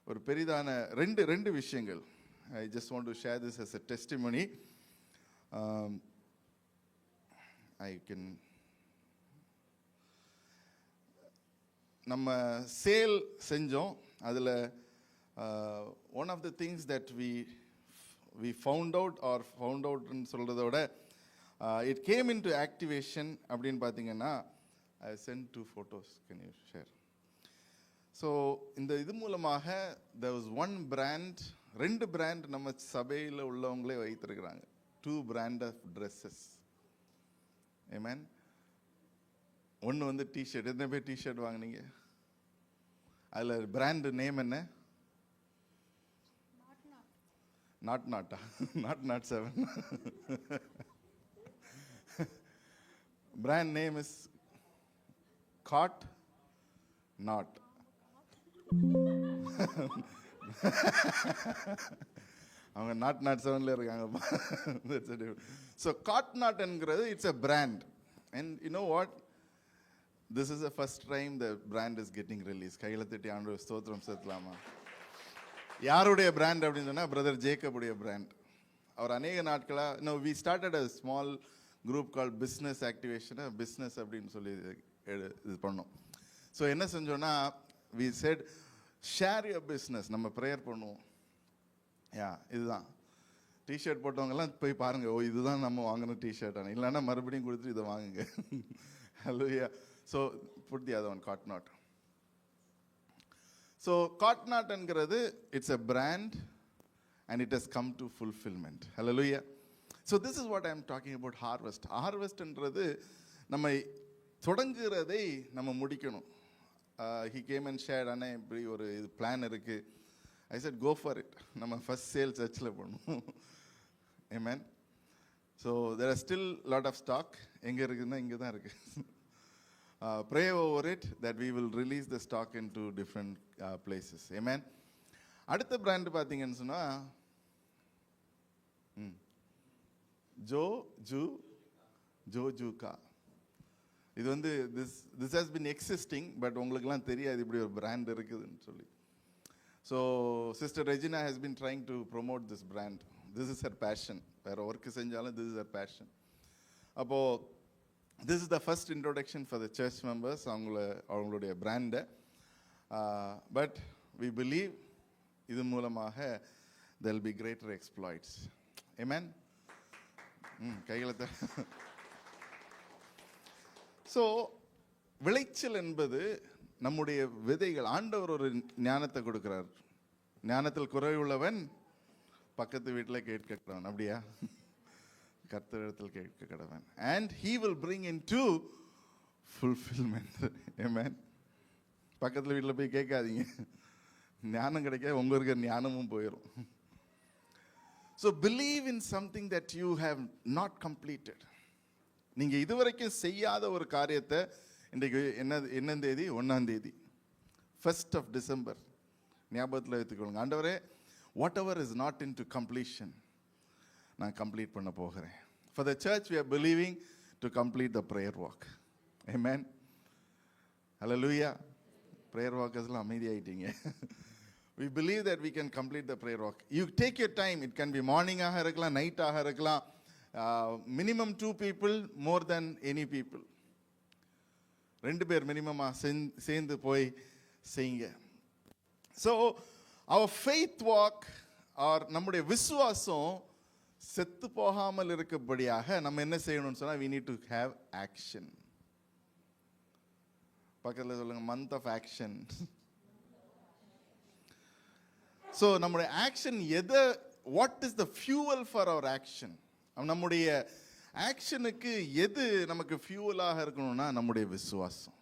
ஒரு பெரிதான ரெண்டு விஷயங்கள். I just want to share this as a testimony. நம்ம சேல் செஞ்சோம். அதில் one of the things that we found outன்னு சொல்கிறத விட it came into activation அப்படின்னு பார்த்தீங்கன்னா, I sent 2 photos. Can you share? So இந்த இது மூலமாக there was one brand, 2 brand நம்ம சபையில் உள்ளவங்களே வைத்திருக்கிறாங்க. 2 brand of dresses. ஆமென். ஒன்று வந்து டிஷர்ட். எத்தனை பேர் டிஷர்ட் வாங்கினீங்க? அதில் பிராண்ட் நேம் என்ன? நாட்டா not 7. Brand name is Caught Not. அவங்க நாட் 7ல இருக்காங்கப்பா. ஸோ காட் நாட் என்கிறது it's a brand. And you know what, this is the first time the brand is getting release. கையில தட்டி ஆண்டவர் ஸ்தோத்திரம் சேர்த்தலாமா? யாருடைய பிராண்ட் அப்படின்னு சொன்னால் பிரதர் ஜேக்கபுடைய பிராண்ட். அவர் அநேக நாட்களாக இன்னும் we started a small group call business ஆக்டிவேஷனை பிஸ்னஸ் அப்படின்னு சொல்லி இது பண்ணோம். ஸோ என்ன செஞ்சோன்னா we said share your business. நம்ம ப்ரேயர் பண்ணுவோம். இதுதான் டிஷர்ட் போட்டவங்கெல்லாம் போய் பாருங்கள், ஓ இதுதான் நம்ம வாங்கின டிஷர்ட்டான, இல்லைன்னா மறுபடியும் கொடுத்துட்டு இதை வாங்குங்க. Hallelujah. So put the other one, God knot. So God knot என்கிறது it's a brand and it has come to fulfillment. Hallelujah. So this is what I am talking about, harvest. Harvest என்றது நம்ம தொடங்குறதை நம்ம முடிக்கணும். He came and shared, அண்ணா இப்படி ஒரு இது plan இருக்கு. I said go for it. நம்ம ஃபர்ஸ்ட் சேல் சர்ச்சில் பண்ணணும். Amen. So there are still lot of stock. எங்கே இருக்குதுன்னா இங்கே தான் இருக்கு. Pray over it that we will release the stock into different places. Amen. அடுத்த பிராண்ட் பார்த்தீங்கன்னு சொன்னால் ஜோஜூகா. இது வந்து this has been existing, but உங்களுக்குலாம் தெரியாது இப்படி ஒரு பிராண்ட் இருக்குதுன்னு சொல்லி. So sister Regina has been trying to promote this brand. This is her passion. வேறு ஒர்க்கு செஞ்சாலும் திஸ் இஸ் ஹர் பேஷன். அப்போது this is the first introduction for the church members, அவங்களுடைய பிராண்டை. பட் வி பிலீவ் இது மூலமாக there will be greater exploits. Amen. கைகளத்தை. So விளைச்சல் என்பது நம்முடைய விதைகள். ஆண்டவர் ஒரு ஞானத்தை கொடுக்கிறார். ஞானத்தில் குறைவுள்ளவன் பக்கத்து வீட்டில் கேட்க கடவன். அப்படியா? கர்த்தரிடத்தில் கேட்க கடவன். And he will bring into fulfillment. Amen. பக்கத்தில் வீட்டில் போய் கேட்காதீங்க, ஞானம் கிடைக்க உங்க இருக்க ஞானமும் போயிடும். So believe in something that you have not completed. நீங்க இதுவரைக்கும் செய்யாத ஒரு காரியத்தை இன்றைக்கு என்ன தேதி? 1ஆம் தேதி, 1st of December. ஞாபகத்தில் வைத்துக்கொள்ளுங்க. ஆண்டவரே, whatever is not in to completion நான் கம்ப்ளீட் பண்ண போகிறேன். For the church we are believing to complete the prayer walk. Amen. Hallelujah. Prayer வாக்கர்ஸ்லாம் அமைதியாயிட்டீங்க. We believe that we can complete the prayer walk. You take your time. It can be morning ஆக இருக்கலாம், night ஆக இருக்கலாம். Minimum 2 people, more than any people. 2 பேர் மினிமமாக சேர்ந்து போய் செய்யுங்க. So our faith walk, or நம்முடைய விசுவாசம் செத்து போகாமல் இருக்கபடியாக நம்ம என்ன செய்யணும்னு சொன்னா, we need to have action. பக்கத்தில் சொல்லுங்க, month of action. ஸோ நம்முடைய ஆக்ஷன் எதை, what is the fuel for our action? நம்முடைய ஆக்ஷனுக்கு எது நமக்கு ஃபியூவலாக இருக்கணும்னா நம்முடைய விசுவாசம்.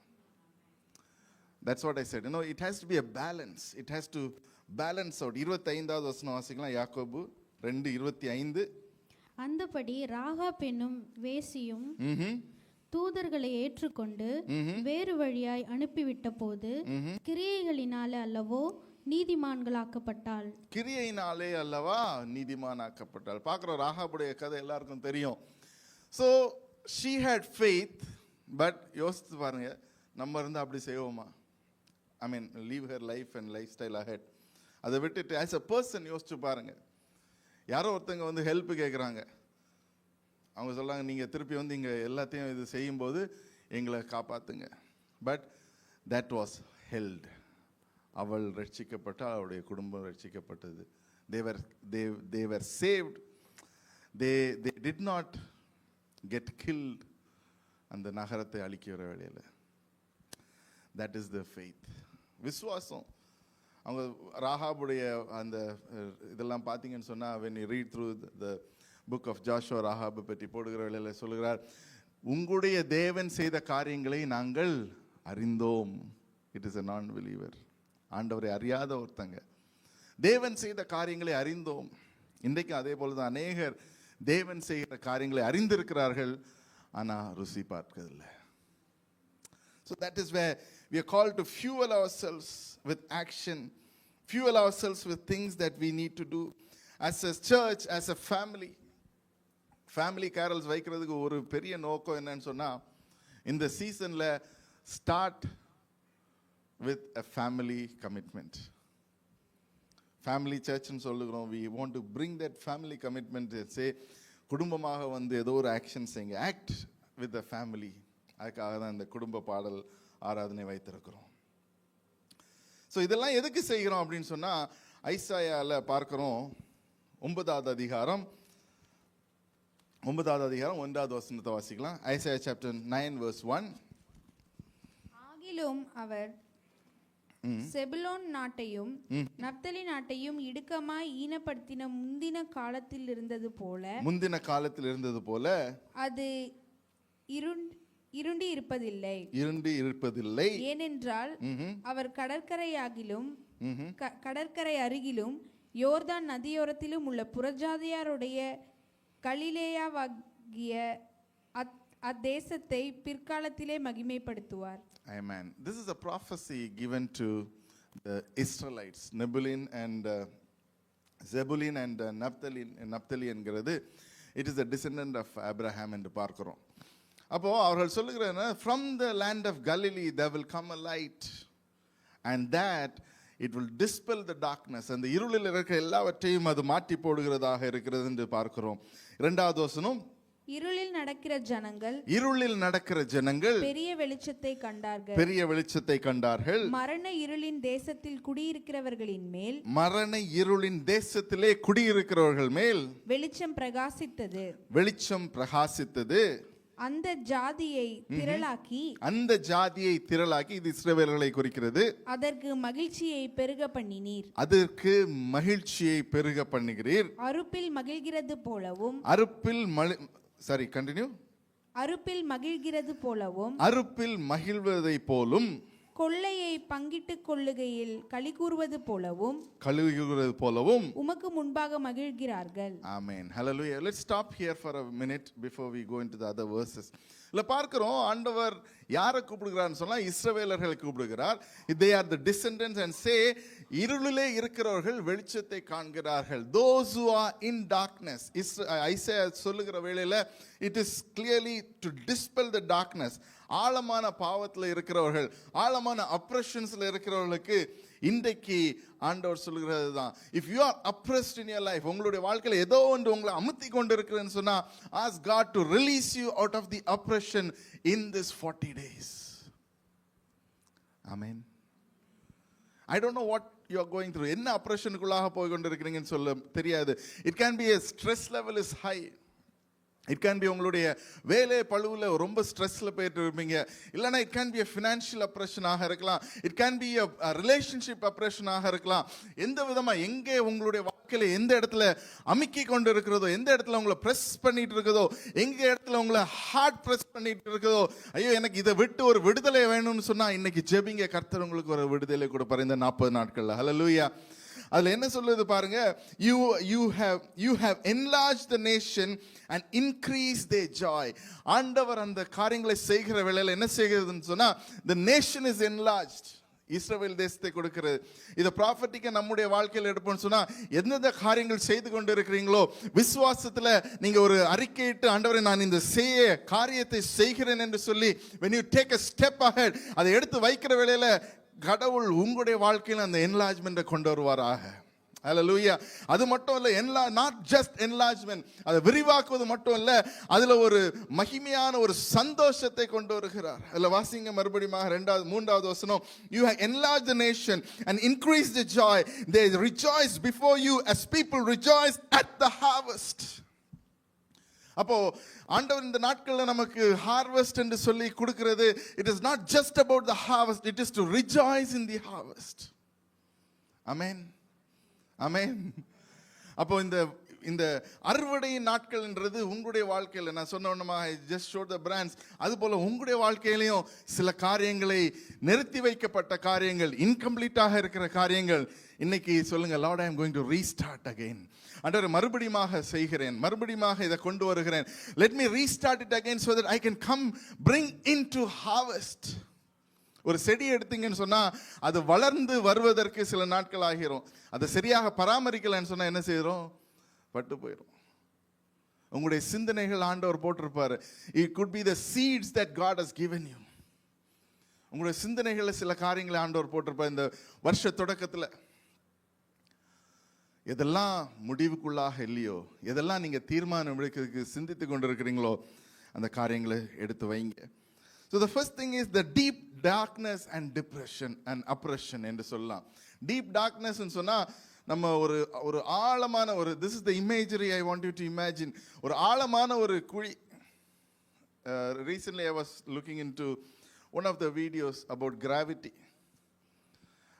That's what I said. You know, it has to be a balance. It has to balance out. 25வது வசனம் வாசிக்கலாம். யாக்கோபு 2:25. அந்தபடி ராகாப் என்னும் வேசியும் தூதர்களை ஏற்றுக்கொண்டு வேறு வழியாய் அனுப்பிவிட்ட போது கிரியைகளினாலே அல்லவோ நீதிமான்களாக்கப்பட்டாள். கிரியையினாலே அல்லவா நீதிமானாக்கப்பட்டாள். பார்க்குறோம், ராகாபுடைய கதை எல்லாருக்கும் தெரியும். So she had faith. But யோசித்து பாருங்க, நம்ம இருந்தால் அப்படி செய்வோமா? I mean, leave her life and life style ahead. அதை விட்டுட்டு ஆஸ் அ பர்சன் யோசிச்சு பாருங்க. யாரோ ஒருத்தங்க வந்து ஹெல்ப் கேட்குறாங்க. அவங்க சொல்கிறாங்க, நீங்கள் திருப்பி வந்து இங்கே எல்லாத்தையும் இது செய்யும்போது எங்களை காப்பாற்றுங்க. But that was held. அவள் ரட்சிக்கப்பட்டால், அவளுடைய குடும்பம் ரட்சிக்கப்பட்டது. they were saved. they did not get killed. அந்த நகரத்தை அழிக்கிற வேளையில். that is the faith. விசுவாசம். அவங்க ராகாபுடைய அந்த இதெல்லாம் பார்த்தீங்கன்னு சொன்னால், when you read through the book of Joshua, ராகாபை பற்றி போடுகிற வேளையில் சொல்லுகிறார், உங்களுடைய தேவன் செய்த காரியங்களை நாங்கள் அறிந்தோம். It is a non-believer. ஆண்டவரை அறியாத ஒருத்தங்க தேவன் செய்த காரியங்களை அறிந்தோம். இன்றைக்கு அதே போல தான் அநேகர் தேவன் செய்கிற காரியங்களை அறிந்திருக்கிறார்கள், ஆனால் ருசி பார்க்கவில்லை. So that is where we are called to fuel ourselves with action fuel ourselves with things that we need to do as a church, as a family. Family carols வைக்கிறதுக்கு ஒரு பெரிய நோக்கம் என்னன்னு சொன்னால், இந்த சீசனில் start with a family commitment. Family சர்ச்னு சொல்லுகிறோம். We want to bring that family commitment. Say குடும்பமாக வந்து ஏதோ ஒரு ஆக்ஷன் செய்யுங்க. Act with the family. அதுக்காக தான் இந்த குடும்ப பாடல் ஆராதனை வைத்திருக்கிறோம். ஸோ இதெல்லாம் எதுக்கு செய்கிறோம் அப்படின்னு சொன்னால், ஐசாயாவில் பார்க்குறோம் 9வது அதிகாரம் 1வது வசனத்தை வாசிக்கலாம். Isaiah chapter 9 verse 1. ஆகிலும் அவர் செபுலோன் நாட்டையும் நப்தலி நாட்டையும் இடுக்கமாய் ஈனப்படுத்தின முந்தின காலத்தில் இருந்தது போல அது இருண்டி இருப்பதில்லை. ஏனென்றால் அவர் கடற்கரை அருகிலும் யோர்தான் நதியோரத்திலும் உள்ள புறஜாதியாருடைய கலிலேயாவாகிய அத்தேசத்தை பிற்காலத்திலே மகிமைப்படுத்துவார். Amen. This is a prophecy given to the Israelites. Zebulun and Naphtali என்கிறது, it is a descendant of Abraham என்று பார்க்கிறோம். அப்போ அவர்கள் சொல்லுகிறாங்க, from the land of Galilee there will come a light and that it will dispel the darkness. அந்த இருளில் இருக்கிற எல்லாவற்றையும் அது மாற்றி போடுகிறதாக இருக்கிறது என்று பார்க்கிறோம். 2வது வசனம், இருளில் நடக்கிற ஜனங்கள் பெரிய வெளிச்சத்தை கண்டார்கள். மரண இருளின் தேசத்திலே குடியிருக்கிறவர்கள் மேல் வெளிச்சம் பிரகாசித்தது. அந்த ஜாதியை திரளாக்கி, இது இஸ்ரவேலர்களை குறிக்கிறது. அதற்கு மகிழ்ச்சியை பெருக பண்ணுகிறீர். அறுப்பில் மகிழ்வதை போலும் கொள்ளையை பங்கிட்டுக் கொள்ளுகையில் களி கூறுவது போலவும் உமக்கு முன்பாக மகிழ்கிறார்கள். Amen. Hallelujah. Let's stop here for a minute before we go into the other verses. இல்ல பார்க்கிறோம், ஆண்டவர் யாரை கூப்பிடுகிறார்னு சொன்னா இஸ்ரவேலர்களை கூப்பிடுகிறார். They are the descendants and say, இருளிலே இருக்கிறவர்கள் வெளிச்சத்தை காண்கிறார்கள். Those who are in darkness. Isaiah சொல்லுகிற வேளையில it is clearly to dispel the darkness. ஆழமான பாவத்தில் இருக்கிறவர்கள், ஆழமான அப்ரெஷன்ஸ்ல இருக்கிறவர்களுக்கு இன்றைக்கு ஆண்டவர் சொல்லுகிறது தான், if you are abreast in your life, உங்களுடைய வாழ்க்கையில் ஏதோ ஒன்று உங்களை அமுத்தி கொண்டு இருக்கிறேன்னு சொன்னா, ask God to release you out of the oppression in this 40 days. Amen. I don't know what you are going through. என்ன அப்ரெஷனுக்குள்ளாக போய் கொண்டு இருக்கிறீங்கன்னு சொல்ல தெரியாது. It can be a stress level is high. It can be உங்களுடைய வேலை பழுவில் ரொம்ப ஸ்ட்ரெஸ்ல போயிட்டு இருப்பீங்க. இல்லைன்னா it can be a financial oppression ஆக இருக்கலாம். It can be a relationship oppression ஆக இருக்கலாம். எந்த விதமா எங்கே உங்களுடைய வாழ்க்கையில எந்த இடத்துல அமுக்கி கொண்டு இருக்கிறதோ, எந்த இடத்துல உங்களை பிரஸ் பண்ணிட்டு இருக்கிறதோ, எங்க இடத்துல உங்களை ஹார்ட் பிரஸ் பண்ணிட்டு இருக்கிறதோ, ஐயோ எனக்கு இதை விட்டு ஒரு விடுதலை வேணும்னு சொன்னா இன்னைக்கு ஜெபிங்க, கர்த்தர் உங்களுக்கு ஒரு விடுதலை கொடுப்பார் இந்த 40 நாட்கள்ல. ஹல்லேலூயா. அதுல என்ன சொல்லுது பாருங்க, you have enlarged the nation and increased their joy. ஆண்டவர் அந்த காரியங்களை செய்கிற வேளையில என்ன செய்கிறதுன்னு சொன்னா, the nation is enlarged. இஸ்ரவேல் தேசத்தை கொடுக்கிறது. இதை ப்ராஃபட்டிக்கா நம்முடைய வாழ்க்கையில் எடுப்போம்னு சொன்னா, எந்தெந்த காரியங்கள் செய்து கொண்டு இருக்கிறீங்களோ விசுவாசத்துல நீங்க ஒரு அறிக்கையிட்டு, ஆண்டவரே நான் இந்த காரியத்தை செய்கிறேன் என்று சொல்லி when you take a step ahead, அதை எடுத்து வைக்கிற வேளையில கடவுள் உங்களுடைய வாழ்க்கையில் அந்த என்லார்ஜ்மென்ட்டை கொண்டு வருவாராக. ஹல்லேலூயா. அது மட்டும் இல்ல, நாட் ஜஸ்ட் என்லார்ஜ்மென்ட், அதை விரிவாக்குவது மட்டும் இல்ல, அதுல ஒரு மகிமையான ஒரு சந்தோஷத்தை கொண்டு வருகிறார். அதுல வாசிங்க மறுபடியும் 3வது வசனம், you have enlarged the nation and increased the joy, they rejoice before you as people rejoice at the harvest. அப்போ ஆண்டவர் இந்த நாட்களில் நமக்கு ஹார்வெஸ்ட் என்று சொல்லி கொடுக்கிறது. It is not just about the harvest, it is to rejoice in the harvest. Amen, amen. அப்போ இந்த அறுவடை நாட்கள்ன்றது உங்களுடைய வாழ்க்கையில், நான் சொன்ன ஒன்றுமா ஜஸ்ட் ஷோ த பிராண்ட்ஸ், அது போல உங்களுடைய வாழ்க்கையிலையும் சில காரியங்களை நிறுத்தி வைக்கப்பட்ட காரியங்கள், இன்கம்ப்ளீட்டாக இருக்கிற காரியங்கள், இன்னைக்கு சொல்லுங்க, Lord I am going to restart again. ஆண்டவரே மறுபடியுமாக செய்கிறேன், மறுபடியுமாக இதை கொண்டு வருகிறேன். Let me restart it again so that I can come bring into harvest. ஒரு செடி எடுத்தீங்கன்னு சொன்னா அது வளர்ந்து வருவதற்கு சில நாட்கள் ஆகிரும். அதை சரியாக பராமரிக்கலைன்னு சொன்னா என்ன செய்யறோம்? பட்டு போயிடும். உங்களுடைய சிந்தனைகள் ஆண்டவர் போட்டிருப்பாரு. It could be the seeds that God has given you. உங்களுடைய சிந்தனைகள்ல சில காரியங்களை ஆண்டவர் போட்டிருப்பார். இந்த வருஷ தொடக்கத்துல எதெல்லாம் முடிவுக்குள்ளாக இல்லையோ, எதெல்லாம் நீங்க தீர்மானம் எடுக்கிறதுக்கு சிந்தித்து கொண்டிருக்கிறீங்களோ அந்த காரியங்களை எடுத்து வைங்க. So the first thing is the deep darkness and depression and oppression என்று சொல்லலாம். Deep darkness ன்னு சொன்னா நம்ம ஒரு ஆழமான ஒரு, this is the imagery I want you to imagine. ஒரு ஆழமான ஒரு குழி. Recently I was looking into one of the videos about gravity.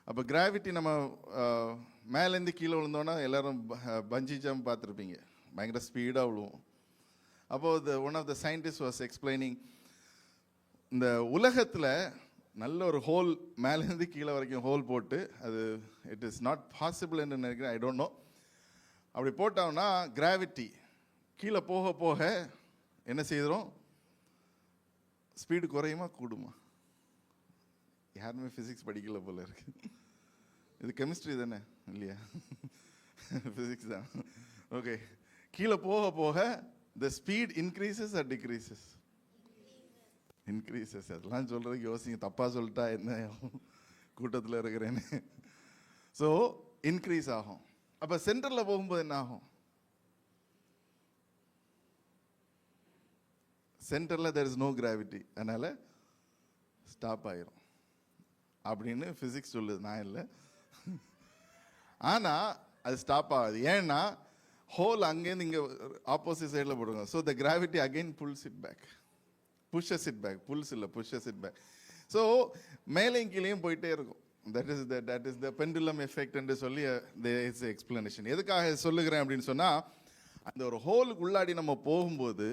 அப்போ கிராவிட்டி நம்ம மேலேருந்து கீழே விழுந்தோன்னா எல்லாரும் பஞ்சி ஜம்ப் பார்த்துருப்பீங்க, பயங்கர ஸ்பீடாக விழுவோம். அப்போது one of the scientist was explaining, இந்த உலகத்தில் நல்ல ஒரு ஹோல் மேலேருந்து கீழே வரைக்கும் ஹோல் போட்டு, அது இட் இஸ் நாட் பாசிபிள் என்று நினைக்கிறேன், ஐ டோன்ட் நோ. அப்படி போட்டோம்னா கிராவிட்டி கீழே போக போக என்ன செய்கிறோம்? ஸ்பீடு குறையுமா கூடுமா? யாருமே ஃபிசிக்ஸ் படிக்கல போல இருக்கு. இது கெமிஸ்ட்ரி தானே இல்லையா? ஃபிசிக்ஸ் தான். ஓகே, கீழே போக போக the speed increases or decreases? Increases. அதெல்லாம் சொல்றதுக்கு யோசிங்க, தப்பா சொல்லிட்டா என்ன கூட்டத்தில் இருக்கிறேன்னு. ஸோ இன்க்ரீஸ் ஆகும். அப்போ சென்டரில் போகும்போது என்ன ஆகும்? சென்டரில் there is no gravity, அதனால ஸ்டாப் ஆயிரும் அப்படின்னு ஃபிசிக்ஸ் சொல்லுது, நான் இல்லை. ஆனால் அது ஸ்டாப் ஆகாது. ஏன்னா ஹோல் அங்கேருந்து இங்கே ஆப்போசிட் சைடில் போடுங்க. So the gravity again pulls it back, pushes it back, pulls இல்லை புஷ்ஷஸ் இட் பேக். ஸோ மேலேயும் கீழேயும் போயிட்டே இருக்கும். That is the pendulum effect என்று சொல்லி there is an explanation. எதுக்காக சொல்லுகிறேன் அப்படின்னு சொன்னால், அந்த ஒரு ஹோலுக்கு உள்ளாடி நம்ம போகும்போது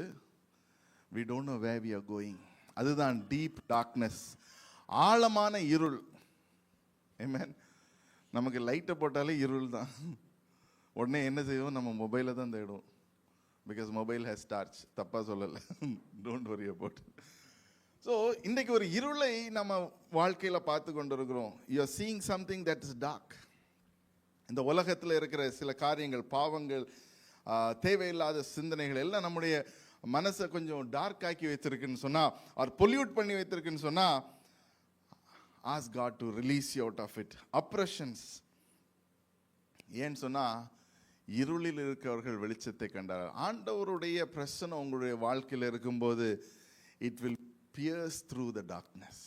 we don't know where we are going. அதுதான் டீப் டார்க்னஸ், ஆழமான இருள். ஆமென். நமக்கு லைட்டை போட்டாலே இருள் தான். உடனே என்ன செய்வோம்? நம்ம மொபைலை தான் தேடுவோம். Because mobile has torch. தப்பாக சொல்லலை, டோன்ட் வரி அபவுட். ஸோ இன்றைக்கு ஒரு இருளை நம்ம வாழ்க்கையில் பார்த்து கொண்டு இருக்கிறோம். You are seeing something that is dark. இந்த உலகத்தில் இருக்கிற சில காரியங்கள், பாவங்கள், தேவையில்லாத சிந்தனைகள் எல்லாம் நம்முடைய மனசை கொஞ்சம் டார்க் ஆக்கி வைத்திருக்குன்னு சொன்னால், ஆர் பொல்யூட் பண்ணி வைத்திருக்குன்னு சொன்னால், ask God to release you out of it. Oppressions. ஏன்னு சொன்னால், இருளில் இருக்கிறவர்கள் வெளிச்சத்தை கண்டார். ஆண்டவருடைய பிரசன்னம் உங்களுடைய வாழ்க்கையில் இருக்கும்போது it will pierce through the darkness.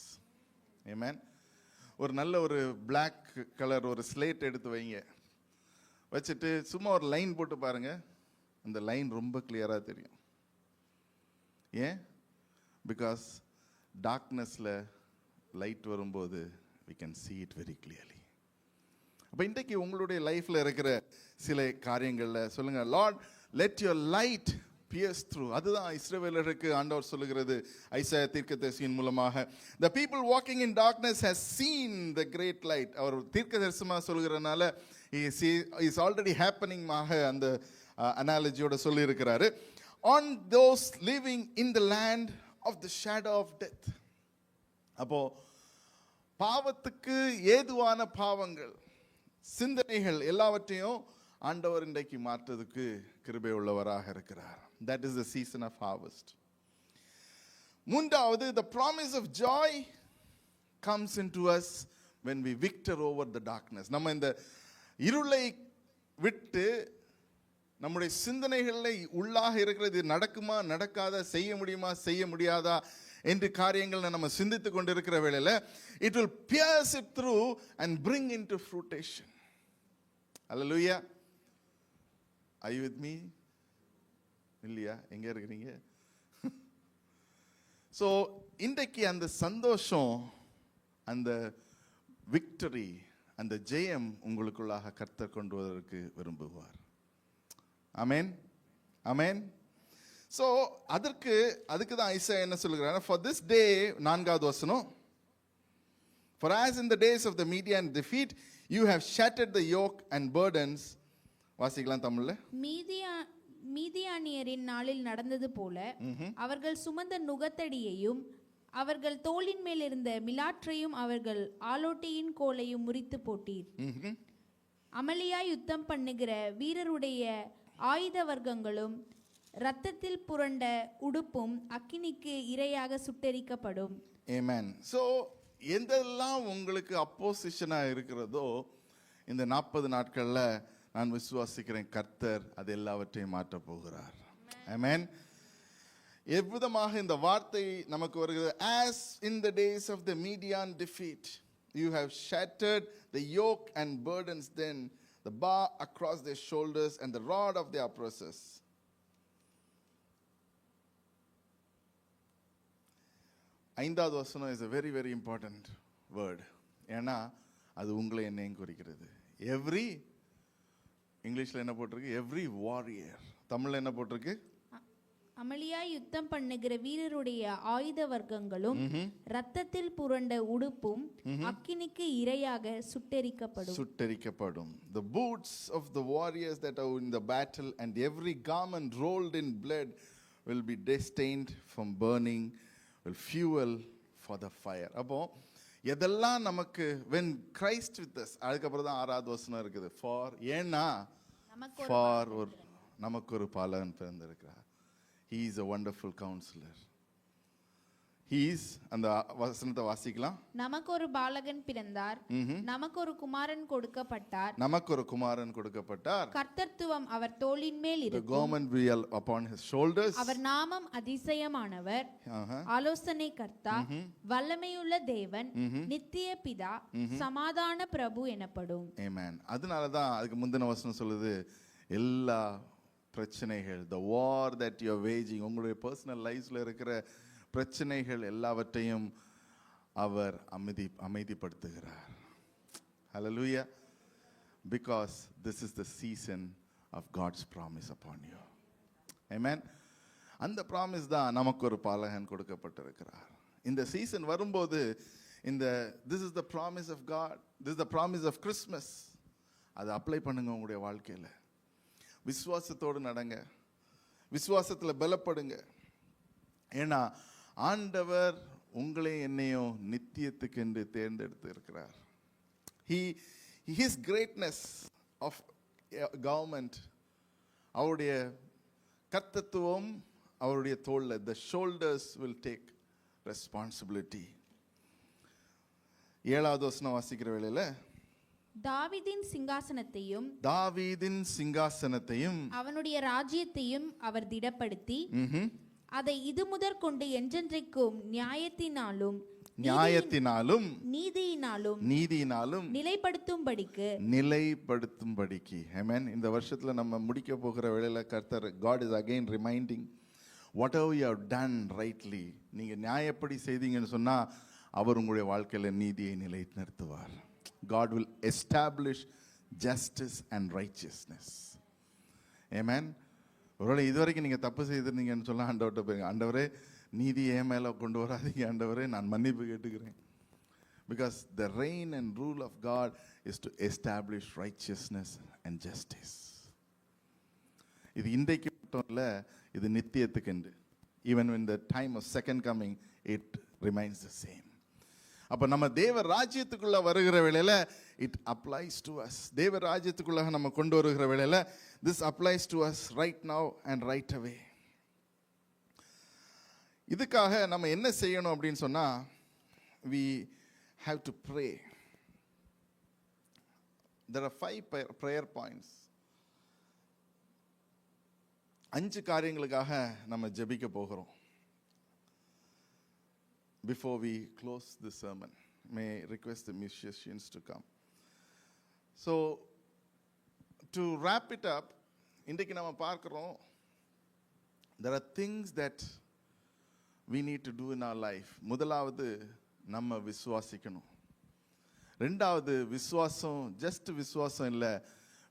Amen. ஒரு நல்ல ஒரு black கலர் ஒரு ஸ்லேட் எடுத்து வைங்க, வச்சுட்டு சும்மா ஒரு லைன் போட்டு பாருங்க, அந்த லைன் ரொம்ப கிளியராக தெரியும். ஏன்? பிகாஸ் டார்க்னஸில் லைட் வரும்போது we can see it very clearly. அப்போ இன்றைக்கு உங்களுடைய லைஃப்பில் இருக்கிற சில காரியங்களில் சொல்லுங்க, Lord let your light pierce through. அதுதான் இஸ்ரவேலருக்கு ஆண்டவர் சொல்லுகிறது ஐசாயா தீர்க்கதரிசியின் மூலமாக. The people walking in darkness has seen the great light. அவர் தீர்க்கதரிசனமாக சொல்கிறதுனால is already happening மாக அந்த அனாலஜியோட சொல்லி இருக்கிறாரு. On those living in the land of the shadow of death. அப்போ பாவத்துக்கு ஏதுவான பாவங்கள், சிந்தனைகள் எல்லாவற்றையும் ஆண்டவர் இன்றைக்கு மாற்றுவதற்கு கிருபை உள்ளவராக இருக்கிறார். That is the season of harvest. மூன்றாவது, the promise of joy comes into us when we victor over the darkness. நம்ம இந்த இருளை விட்டு நம்முடைய சிந்தனைகளில் உள்ளாக இருக்கிறது நடக்குமா நடக்காதா, செய்ய முடியுமா செய்ய முடியாதா என்று காரியங்களை நம்ம சிந்தித்து கொண்டிருக்கிற வேளையில் it will pierce it through and bring into fruition. Hallelujah. Are you with me? இல்லையா? எங்க இருக்கிறீங்க? ஸோ இன்றைக்கு அந்த சந்தோஷம், அந்த விக்டரி, அந்த ஜெயம் உங்களுக்குள்ளாக கர்த்தர் கொண்டு வருவதற்கு விரும்புவார். ஆமென், ஆமென். ஸோ அதுக்கு தான் ஐசா என்ன சொல்லுகிறார்? ஃபார் திஸ் டே, 4வது வசனம், for as in the days of the Midian defeat you have shattered the yoke and burdens. வாசிக்கலாம் தமிழ்ல. மீதியானியரின் நாளில் நடந்தது போல அவர்கள் சுமந்த நுகத்தடியையும் அவர்கள் தோளின் மேல் இருந்த மிலாற்றையும் அவர்கள் ஆலோட்டியின் கோலையும் முறித்து போட்டீர். அமளியாய் யுத்தம் பண்ணுகிற வீரருடைய ஆயுத வர்க்கங்களும் இரத்தத்தில் புரண்ட உடுப்பும் அக்கினிக்கு இரையாக சுட்டெரிக்கப்படும். ஆமென். ஸோ எதெல்லாம் உங்களுக்கு அப்போசிஷனா இருக்கிறதோ இந்த 40 நாட்கள்ல நான் விசுவாசிக்கிறேன் கர்த்தர் அது எல்லாவற்றையும் மாற்ற போகிறார். ஆமென். எவ்விதமாக இந்த வார்த்தை நமக்கு வருகிறது, as in the days of the Midian defeat you have shattered the yoke and burdens, then the bar across their shoulders and the rod of their oppressors. ஐந்தாவது வசனம் is a very very important word. ஏன்னா அது உங்களை என்னையும் குறிக்கிறது. Every இங்கிலீஷ்ல என்ன போட்டிருக்கு? Every warrior. தமிழ்ல என்ன போட்டிருக்கு? அமளியாய் யுத்தம் பண்ணுகிற வீரருடைய ஆயுத வர்க்கங்களும் இரத்தத்தில் புரண்ட உடுப்பும் அக்கினிக்கு இரையாக சுட்டெரிக்கப்படும். சுட்டெரிக்கப்படும். The boots of the warriors that are in the battle and every garment rolled in blood will be stained from burning, will fuel for the fire. அப்போ எதெல்லாம் நமக்கு when Christ with us, அதுக்கப்புறம் தான் 6வது வசனம் இருக்குது. for ஏன்னா for ஒரு நமக்கு ஒரு பாலகன் பிறந்திருக்கிறார். He is a wonderful counselor. He is, அந்த வசனத்தை வாசிக்கலாம். நமக்கு ஒரு பாலகன் பிறந்தார், நமக்கு ஒரு குமாரன் கொடுக்கப்பட்டார், நமக்கு ஒரு குமாரன் கொடுக்கப்பட்டார், கர்த்தத்துவம் அவர் தோளின் மேல் the இருக்கும், government will be upon his shoulders. அவர் நாமம் அதிசயமானவர், ஆலோசனை கர்த்தா, வல்லமையுள்ள தேவன், நித்திய பிதா, சமாதான பிரபு எனப்படும். Amen. அதனால தான் அதுக்கு முந்தின வசனம் சொல்லுது, எல்லா பிரச்சனைகள், the war that you are waging, உங்களுடைய பர்சனல் லைஃப்ல இருக்கிற பிரச்சனைகள் எல்லாவற்றையும் அவர் அமைதிப்படுத்துகிறார். Hallelujah. Because this is the season of God's promise upon you. Amen. அந்த ப்ராமிஸ் தான் நமக்கு ஒரு பாலகன் கொடுக்கப்பட்டிருக்கிறார். இந்த சீசன் வரும்போது இந்த this is the promise of God, this is the promise of Christmas. அதை அப்ளை பண்ணுங்க உங்களுடைய வாழ்க்கையில். விசுவாசத்தோடு நடங்க, விசுவாசத்தில் பலப்படுங்க. ஏன்னா ஆண்டவர் உங்களை என்னையும் நித்தியத்துக்கு என்று தேர்ந்தெடுத்து இருக்கிறார். His greatness of government, அவருடைய கர்த்தத்துவம் அவருடைய தோள்ல, the shoulders will take responsibility. 7வது வசனம் வாசிக்கிற வேளையில, தாவீதின் சிங்காசனத்தையும் அவனுடைய ராஜ்யத்தையும் அவர் திடப்படுத்தி அதை இது முதற்கொண்டு என்றென்றைக்கும் நியாயத்தினாலும் நீதியினாலும் நிலைப்படுத்தும்படிக்கு. ஆமென். இந்த வருஷத்துல நம்ம முடிக்க போகிற வேளையில கர்த்தர் God is again reminding whatever you have done rightly, நீங்க நியாயப்படி செய்தீங்கன்னு சொன்னா அவர் உங்களுடைய வாழ்க்கையில நீதியை நிலைநிறுத்துவார். God will establish justice and righteousness. Amen. ஒருவேளை இதுவரைக்கும் நீங்கள் தப்பு செய்திருந்தீங்கன்னு சொல்ல ஆண்டவர்கிட்ட போயிருங்க, ஆண்டவரே நீதி என் மேலே கொண்டு வராதீங்க ஆண்டவரே, நான் மன்னிப்பு கேட்டுக்கிறேன். Because the reign and rule of God is to establish righteousness and justice. இது இன்றைக்கு மட்டும் இல்லை, இது நித்தியத்துக்கு. Even when the time of second coming it remains the same. அப்போ நம்ம தேவ ராஜ்யத்துக்குள்ள வருகிற வேளையில it applies to us. தேவ ராஜ்யத்துக்குள்ளாக நம்ம கொண்டு வருகிற வேளையில this applies to us right now and right away. இதுக்காக நம்ம என்ன செய்யணும் அப்படின்னு சொன்னா, we have to pray. There are 5 prayer points. 5 காரியங்களுக்காக நம்ம ஜெபிக்க போகிறோம். Before we close the sermon, may I request the musicians to come. So, to wrap it up, இன்றைக்கு நம்ம பார்க்கிறோம், there are things that we need to do in our life. முதலாவது நம்ம விசுவாசிக்கணும். ரெண்டாவது விசுவாசம் ஜஸ்ட் விசுவாசம் இல்லை,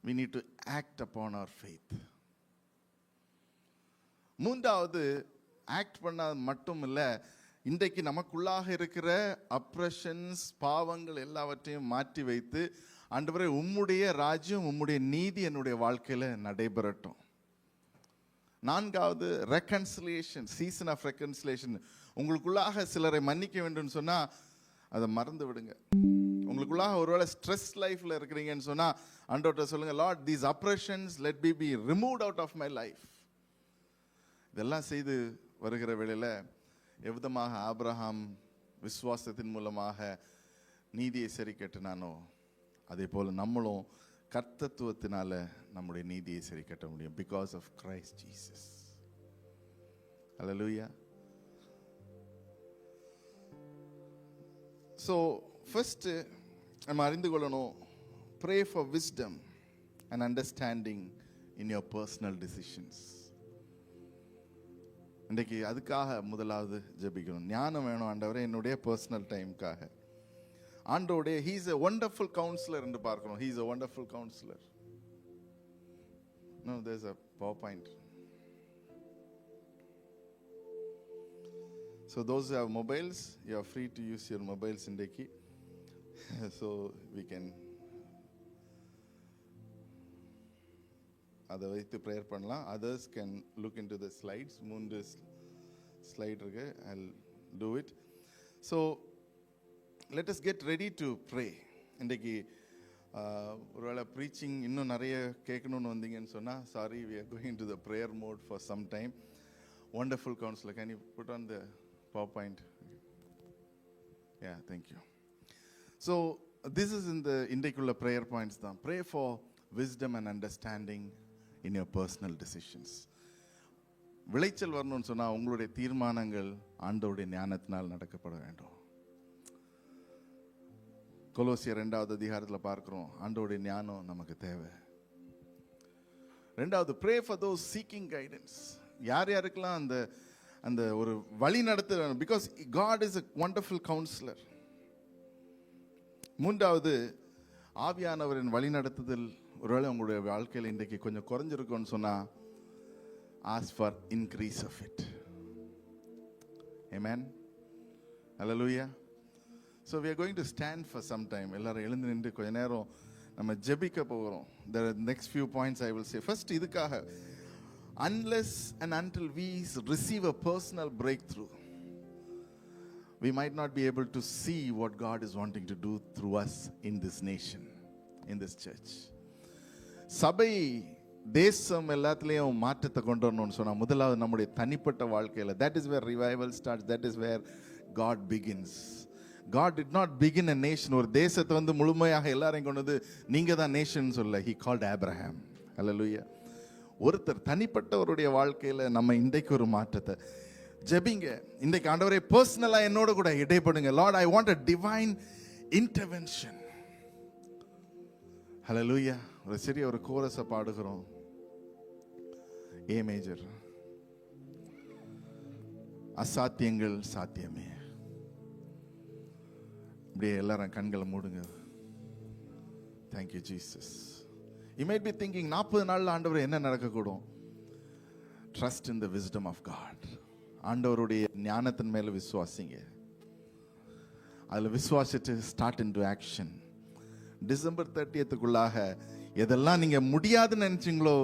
we need to act upon our faith. மூன்றாவது ஆக்ட் பண்ணாது மட்டும் இல்லை, இன்றைக்கு நமக்குள்ளாக இருக்கிற அப்ரஷன்ஸ் பாவங்கள் எல்லாவற்றையும் மாற்றி வைத்து, ஆண்டவரே உம்முடைய ராஜ்யம் உம்முடைய நீதி என்னுடைய வாழ்க்கையில் நடைபெறட்டும். நான்காவது ரெக்கன்சிலியேஷன், சீசன் ஆஃப் ரெக்கன்சிலியேஷன். உங்களுக்குள்ளாக சிலரை மன்னிக்க வேண்டும் சொன்னா அதை மறந்து விடுங்க. உங்களுக்குள்ளாக ஒருவேளை ஸ்ட்ரெஸ் லைஃப்ல இருக்கிறீங்கன்னு சொன்னா ஆண்டவர்ட்ட சொல்லுங்க, Lord these oppressions let be removed out of my life. இதெல்லாம் செய்து வருகிற வேளையில எவ்விதமாக ஆபிரகாம் விசுவாசத்தின் மூலமாக நீதியை சரி கட்டினானோ அதே போல நம்மளும் கர்த்தத்துவத்தினால நம்முடைய நீதியை சரி கட்ட முடியும். Because of Christ Jesus. Hallelujah. So first நம்ம அறிந்து கொள்ளணும், pray for wisdom and understanding in your personal decisions. இன்றைக்கு அதுக்காக முதலாவது ஜெபிக்கணும். ஞானம் வேணும் ஆண்டவரே என்னுடைய பர்சனல் டைமுக்காக. ஆண்டோடைய he is a wonderful counselor என்று பார்க்கணும். he is a wonderful counselor. No, there's a PowerPoint. So those who have mobiles, you are free to use your mobiles இன்றைக்கு. So we can அதை வைத்து ப்ரேயர் பண்ணலாம். Others can look into the slides. 3 slide இருக்கு. I'll do it. So let us get ready to pray. இன்றைக்கு ஒருவேளை preaching இன்னும் நிறைய கேட்கணும்னு வந்தீங்கன்னு சொன்னால் sorry, we are going to the prayer mode for some time. Wonderful counselor. Can you put on the PowerPoint? Yeah, thank you. So this is in the இன்றைக்குள்ள prayer points தான். Pray for wisdom and understanding in your personal decisions. விளைச்சல் வரணும்னு சொன்னா உங்களுடைய தீர்மானங்கள் ஆண்டவருடைய ஞானத்தினால் நடக்கப்பட வேண்டும். கொலோசியர் 2வது அதிகாரத்தில் பார்க்கிறோம், ஆண்டவருடைய ஞானம் நமக்கு தேவை. 2வது, pray for those seeking guidance. யார் யாருக்கெல்லாம் அந்த அந்த ஒரு வழி நடத்த, because God is a wonderful counselor. 3வது, ஆவியானவரின் வழி நடத்துதல் ஒருவேளை உங்களுடைய வாழ்க்கையில் இன்றைக்கு கொஞ்சம் குறைஞ்சிருக்கும்னு சொன்னா ask for increase of it. Amen. Hallelujah. So we are going to stand for some time. எல்லாரும் எழுந்து நின்று கொஞ்ச நேரம் நம்ம ஜெபிக்க போகிறோம். The next few points I will say. First, இதுக்காக, unless and until we receive a personal breakthrough, we might not be able to see what God is wanting to do through us in this nation, in this church. சபை தேசம் எல்லாத்துலேயும் மாற்றத்தை கொண்டு வரணும்னு சொன்னால் முதலாவது நம்முடைய தனிப்பட்ட வாழ்க்கையில், that is where revival starts, that is where God begins. God did not begin a nation. ஒரு தேசத்தை வந்து முழுமையாக எல்லாரையும் கொண்டு வந்து நீங்கள் தான் நேஷன் சொல்ல. He called Abraham. Hallelujah. ஒருத்தர் தனிப்பட்டவருடைய வாழ்க்கையில் நம்ம இன்றைக்கு ஒரு மாற்றத்தை ஜெபிங்க. இன்றைக்கு ஆண்டவரே பர்சனலாக என்னோட கூட இடைப்படுங்க. Lord, I want a divine intervention. Hallelujah. ஒரு சிறிய ஒரு கோரஸை பாடுகிறோம். ஏ மேஜர். அசாத்தியங்கள் சாத்தியமே. அப்படியே எல்லாரும் கண்களை மூடுங்க. Thank you Jesus. You might be thinking 40 நாள்ல ஆண்டவர் என்ன நடக்கக்கூடும்? Trust in the wisdom of God. ஆண்டவருடைய ஞானத்தின் மேல விசுவாசிங்க. அதில் விசுவாசிட்டு ஸ்டார்ட் இன்டு ஆக்ஷன். டிசம்பர் 30க்குள்ளாக எதெல்லாம் நீங்க முடியாதுன்னு நினைச்சீங்களோ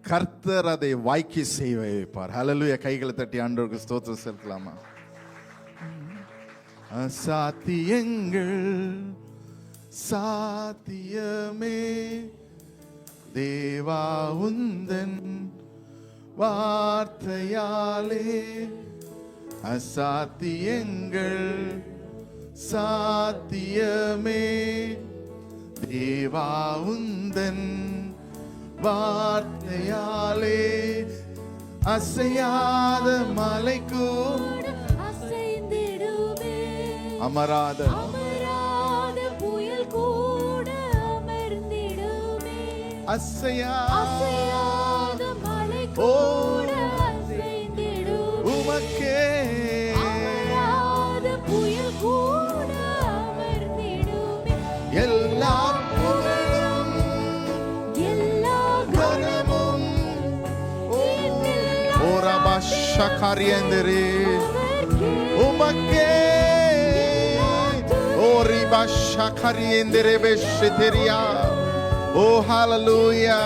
கர்த்தர் அதை வாய்க்கு செய்ய வைப்பார். ஹல்லேலூயா. கைகளை தட்டி ஆண்டவருக்கு ஸ்தோத்திரம் செலுத்தலாமா? அசாத்தியங்கள் சாத்தியமே தேவா உந்தன் வார்த்தையாலே. அசாத்தியங்கள் சாத்தியமே தேவா உந்தன் வார்த்தையாலே. அசையாத மலைக்கும் அமராத புயல் கூட அமர்ந்திடுமே. அசையாத மலை கூட அசைந்திடுமே. உமக்கே அமராத புயல் கூட அமர்ந்திடுமே. எல்லா புகழும் எல்லா கனமும் ஓரபாஷகரியந்தரே உமக்கே. ஓரிபாஷகரியந்தரே பெஷதரியா. Oh hallelujah.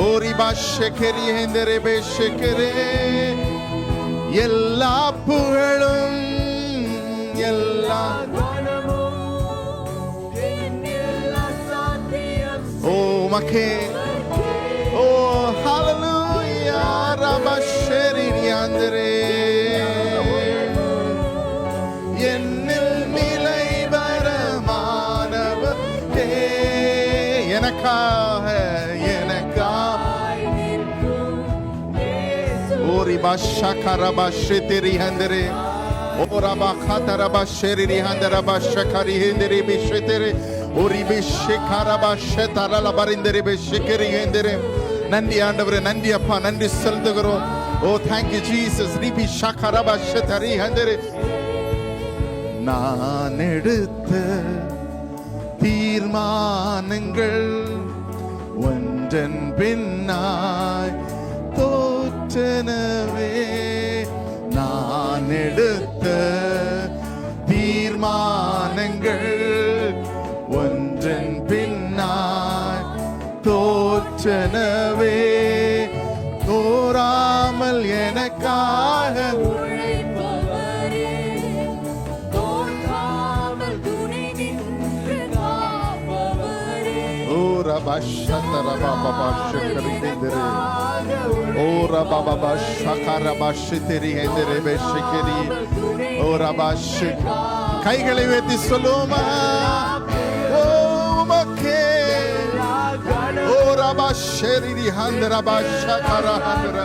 ஓரிபா ஷெகரி ஹேந்தரே பே ஷெகரே. எல்லா புகழும் எல்லா ஓ மக்கே ஓ ஹalleluya ரபஷரி யாந்தரே. என்னில் நிலை வரமானவரே எனக்காக ஓரிபா ஷகரபா ஷெதரி ஹந்தரே ஓரபா கதரபா ஷெரி ஹந்தரபா ஷகரி ஹந்தரே பி ஷெதரி ஓரிபி ஷகரபா ஷதரல பரிந்தரே பி ஷெகரி ஹந்தரே. நன்றி ஆண்டவரே, நன்றி அப்பா, நன்றி செலுத்துகிறோம். ஓ thank you Jesus. ரிபி ஷகரபா ஷதரி ஹந்தரே. நான் எடுத்த தீர்மானங்கள் ஒன்றன் பின்னாய் தோற்றனவே. நான் எடுத்த தீர்மானங்கள் ஒன்றன் பின்னாய் தோற்றனவே. தோறாமல் எனக்காக கைகளை உயர்த்தி சொல்லுமா. ஓ மக்கே ஓ ரபா Sheri ஹந்தரபா ஷகர ஹந்தர.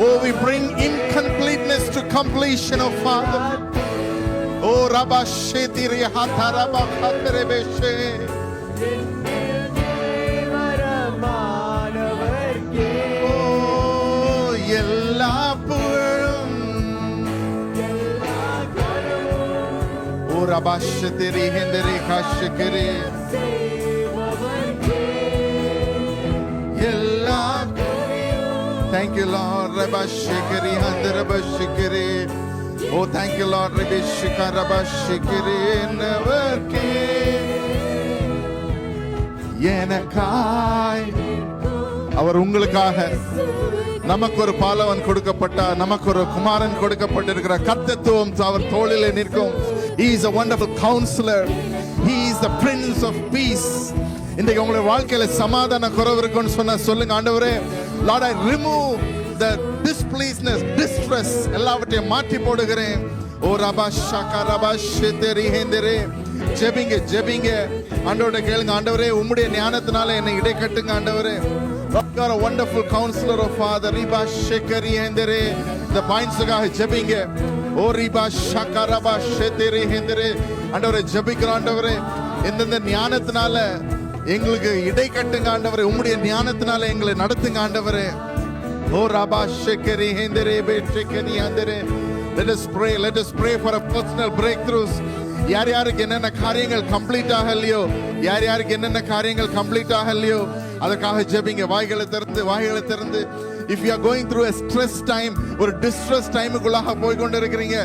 Oh, we bring incompleteness to completion, oh Father. Oh raba shetiri hataraba khatrebeshe. எல்லா புகழும் ஓ ரபா ஷெரி ஹந்தரி காஷகரே. எல்லா thank you Lord raba shekeri handaraba shekeri. Oh thank you Lord raba shikaraba shekeri neverke. எனக்காய் அவர் உங்களுக்காக நமக்கு ஒரு பாலவன் கொடுக்கப்பட்டார், நமக்கு ஒரு குமாரன் கொடுக்கப்பட்டிருக்கிற கர்த்தத்துவம் அவர் தோளிலே நிற்கும். He is a wonderful counselor. He is the Prince of Peace. இன்றைக்கு உங்களுடைய வாழ்க்கையில சமாதான குறைவு இருக்குன்னு சொன்னா சொல்லுங்க, ஆண்டவரே Lord I remove the displeasedness, distress எல்லாவற்றையும் மாற்றி போடுகிறேன். ஓ ரபா ஷகரபா ஷெதரி ஹேந்தரே. ஜெபிங்க ஜெபிங்க, ஆண்டவரே கேளுங்க, ஆண்டவரே உம்முடைய ஞானத்தினால என்னை இடை கட்டுங்க ஆண்டவரே. You are a wonderful counselor, oh Father. Riba shekeri hendere. The points-க்காக ஜெபிங்க. ஓ ரிபா ஷகரபா ஷெதரி ஹேந்தரே. ஆண்டவரே ஜெபிக்கிறோம் ஆண்டவரே, எந்தெந்த ஞானத்தினால எங்களுக்கு இடை கட்டுங்க ஆண்டவரே, உம்முடைய ஞானத்தினால எங்களை நடத்துங்க ஆண்டவரே. ஓ ரபா ஷெகரி ஹேந்தரே பே ஷெகரி ஹேந்தரே. Let us pray for a personal breakthroughs. யார் யாருக்கு என்னென்ன காரியங்கள் கம்ப்ளீட் ஆகலையோ, யார் யாருக்கு என்னென்ன காரியங்கள் கம்ப்ளீட் ஆகலையோ அதற்காக ஜெபிங்க. வாய்களை திறந்து if you are going through a stress time, ஒரு distress டைமுக்குள்ளாக போய் கொண்டு இருக்கிறீங்க,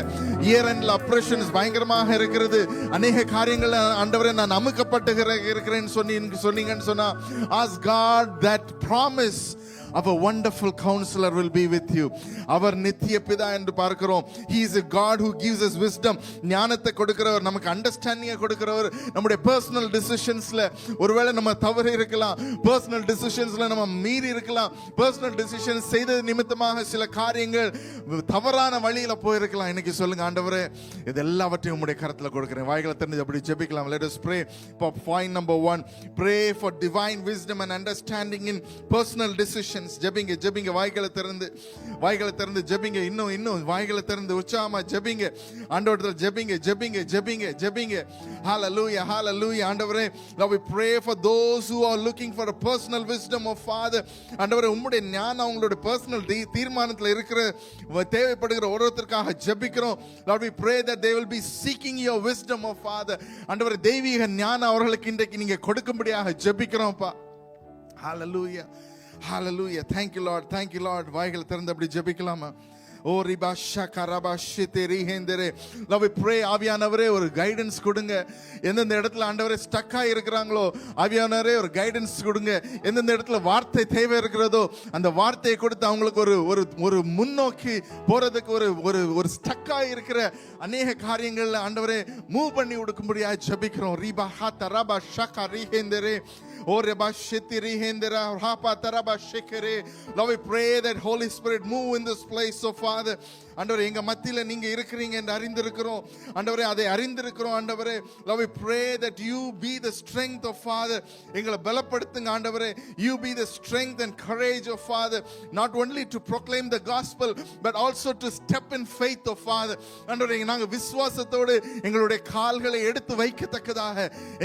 இயர் எண்ட்ல ஆபரேஷன்ஸ் பயங்கரமாக இருக்கிறது, அநேக காரியங்கள் ஆண்டவரே நான் அமுக்கப்பட்டு இருக்கிறேன்னு சொன்னீங்கன்னு சொன்னா, ask God that promise of a wonderful counselor will be with you. அவர் நித்திய பிதா என்று பார்க்கிறோம். He is a God who gives us wisdom. ஞானத்தை கொடுக்கிறவர், நமக்கு அண்டர்ஸ்டாண்டிங்கை கொடுக்கிறவர். நம்முடைய பர்சனல் டிசிஷன்ஸ்ல ஒருவேளை நம்ம தவறு இருக்கலாம், பர்சனல் டிசிஷன்ஸ்ல நம்ம மீறி இருக்கலாம், பர்சனல் டிசிஷன்ஸ் செய்தது நிமித்தமாக சில காரியங்கள் தவறான வழியில போயிருக்கலாம். இன்னைக்கு சொல்லுங்க, ஆண்டவரே இது எல்லாவற்றையும் உம்முடைய கரத்துல கொடுக்கிறேன். வாய்களை திறந்து அப்படி ஜெபிக்கலாம். Let us pray for point number 1. Pray for divine wisdom and understanding in personal decisions. ஜெபிங்க வாய்களை திறந்து ஜெபிங்க. இன்னும் வாய்களை திறந்து உற்சாகமா ஜெபிங்க. ஆண்டவரே ஜெபிங்க. Hallelujah, hallelujah. ஆண்டவரே, Lord, we pray for those who are looking for a personal wisdom of Father. ஆண்டவரே உம்முடைய ஞானம் அவங்களுடைய பர்சனல் தீர்மானத்தில் இருக்கிற தேவைப்படுகிற ஒருத்தருக்காக ஜெபிக்கிறோம். Lord, we pray that they will be seeking your wisdom of Father. ஆண்டவரே தெய்வீக ஞானம் அவர்களுக்கு இன்றைக்கு நீங்க கொடுக்கும்படியாக ஜெபிக்கிறோம்ப்பா. Hallelujah. Hallelujah. Thank you Lord. வாய்களை திறந்து அப்படி ஜெபிக்கலாமா? ஓ ரிபா ஷகரபா ஷிதரி ஹேந்தரே. Lord, we pray ஆவியானவரே ஒரு கைடன்ஸ் கொடுங்க. எந்தெந்த இடத்துல ஆண்டவரே ஸ்டக் ஆகி இருக்கிறாங்களோ ஆவியானவரே ஒரு கைடன்ஸ் கொடுங்க. எந்தெந்த இடத்துல வார்த்தை தேவை இருக்கிறதோ அந்த வார்த்தையை கொடுத்து அவங்களுக்கு ஒரு ஒரு ஒரு முன்னோக்கி போறதுக்கு ஒரு ஒரு ஒரு ஸ்டக் ஆகி இருக்கிற அநேக காரியங்கள்ல ஆண்டவரே மூவ் பண்ணி கொடுக்கும்படியா ஜெபிக்கிறோம். ரிபா ஹதரபா ஷகரிஹேந்தரே. Oh, Reba Shitiri Hendera, Rapa Taraba Shikere. Lord, we pray that Holy Spirit move in this place, so Father. ஆண்டவரே எங்க மத்தியில நீங்க இருக்கிறீங்க என்று அறிந்திருக்கிறோம் ஆண்டவரே, அதை அறிந்திருக்கிறோம் ஆண்டவரே. Lord, we pray that you be the strength of Father. எங்களை பலப்படுத்துங்க ஆண்டவரே. You be the strength and courage of Father, not only to proclaim the gospel but also to step in faith of Father. ஆண்டவரே, நாங்க விசுவாசத்தோடு எங்களுடைய கால்களை எடுத்து வைக்கத்தக்கதாக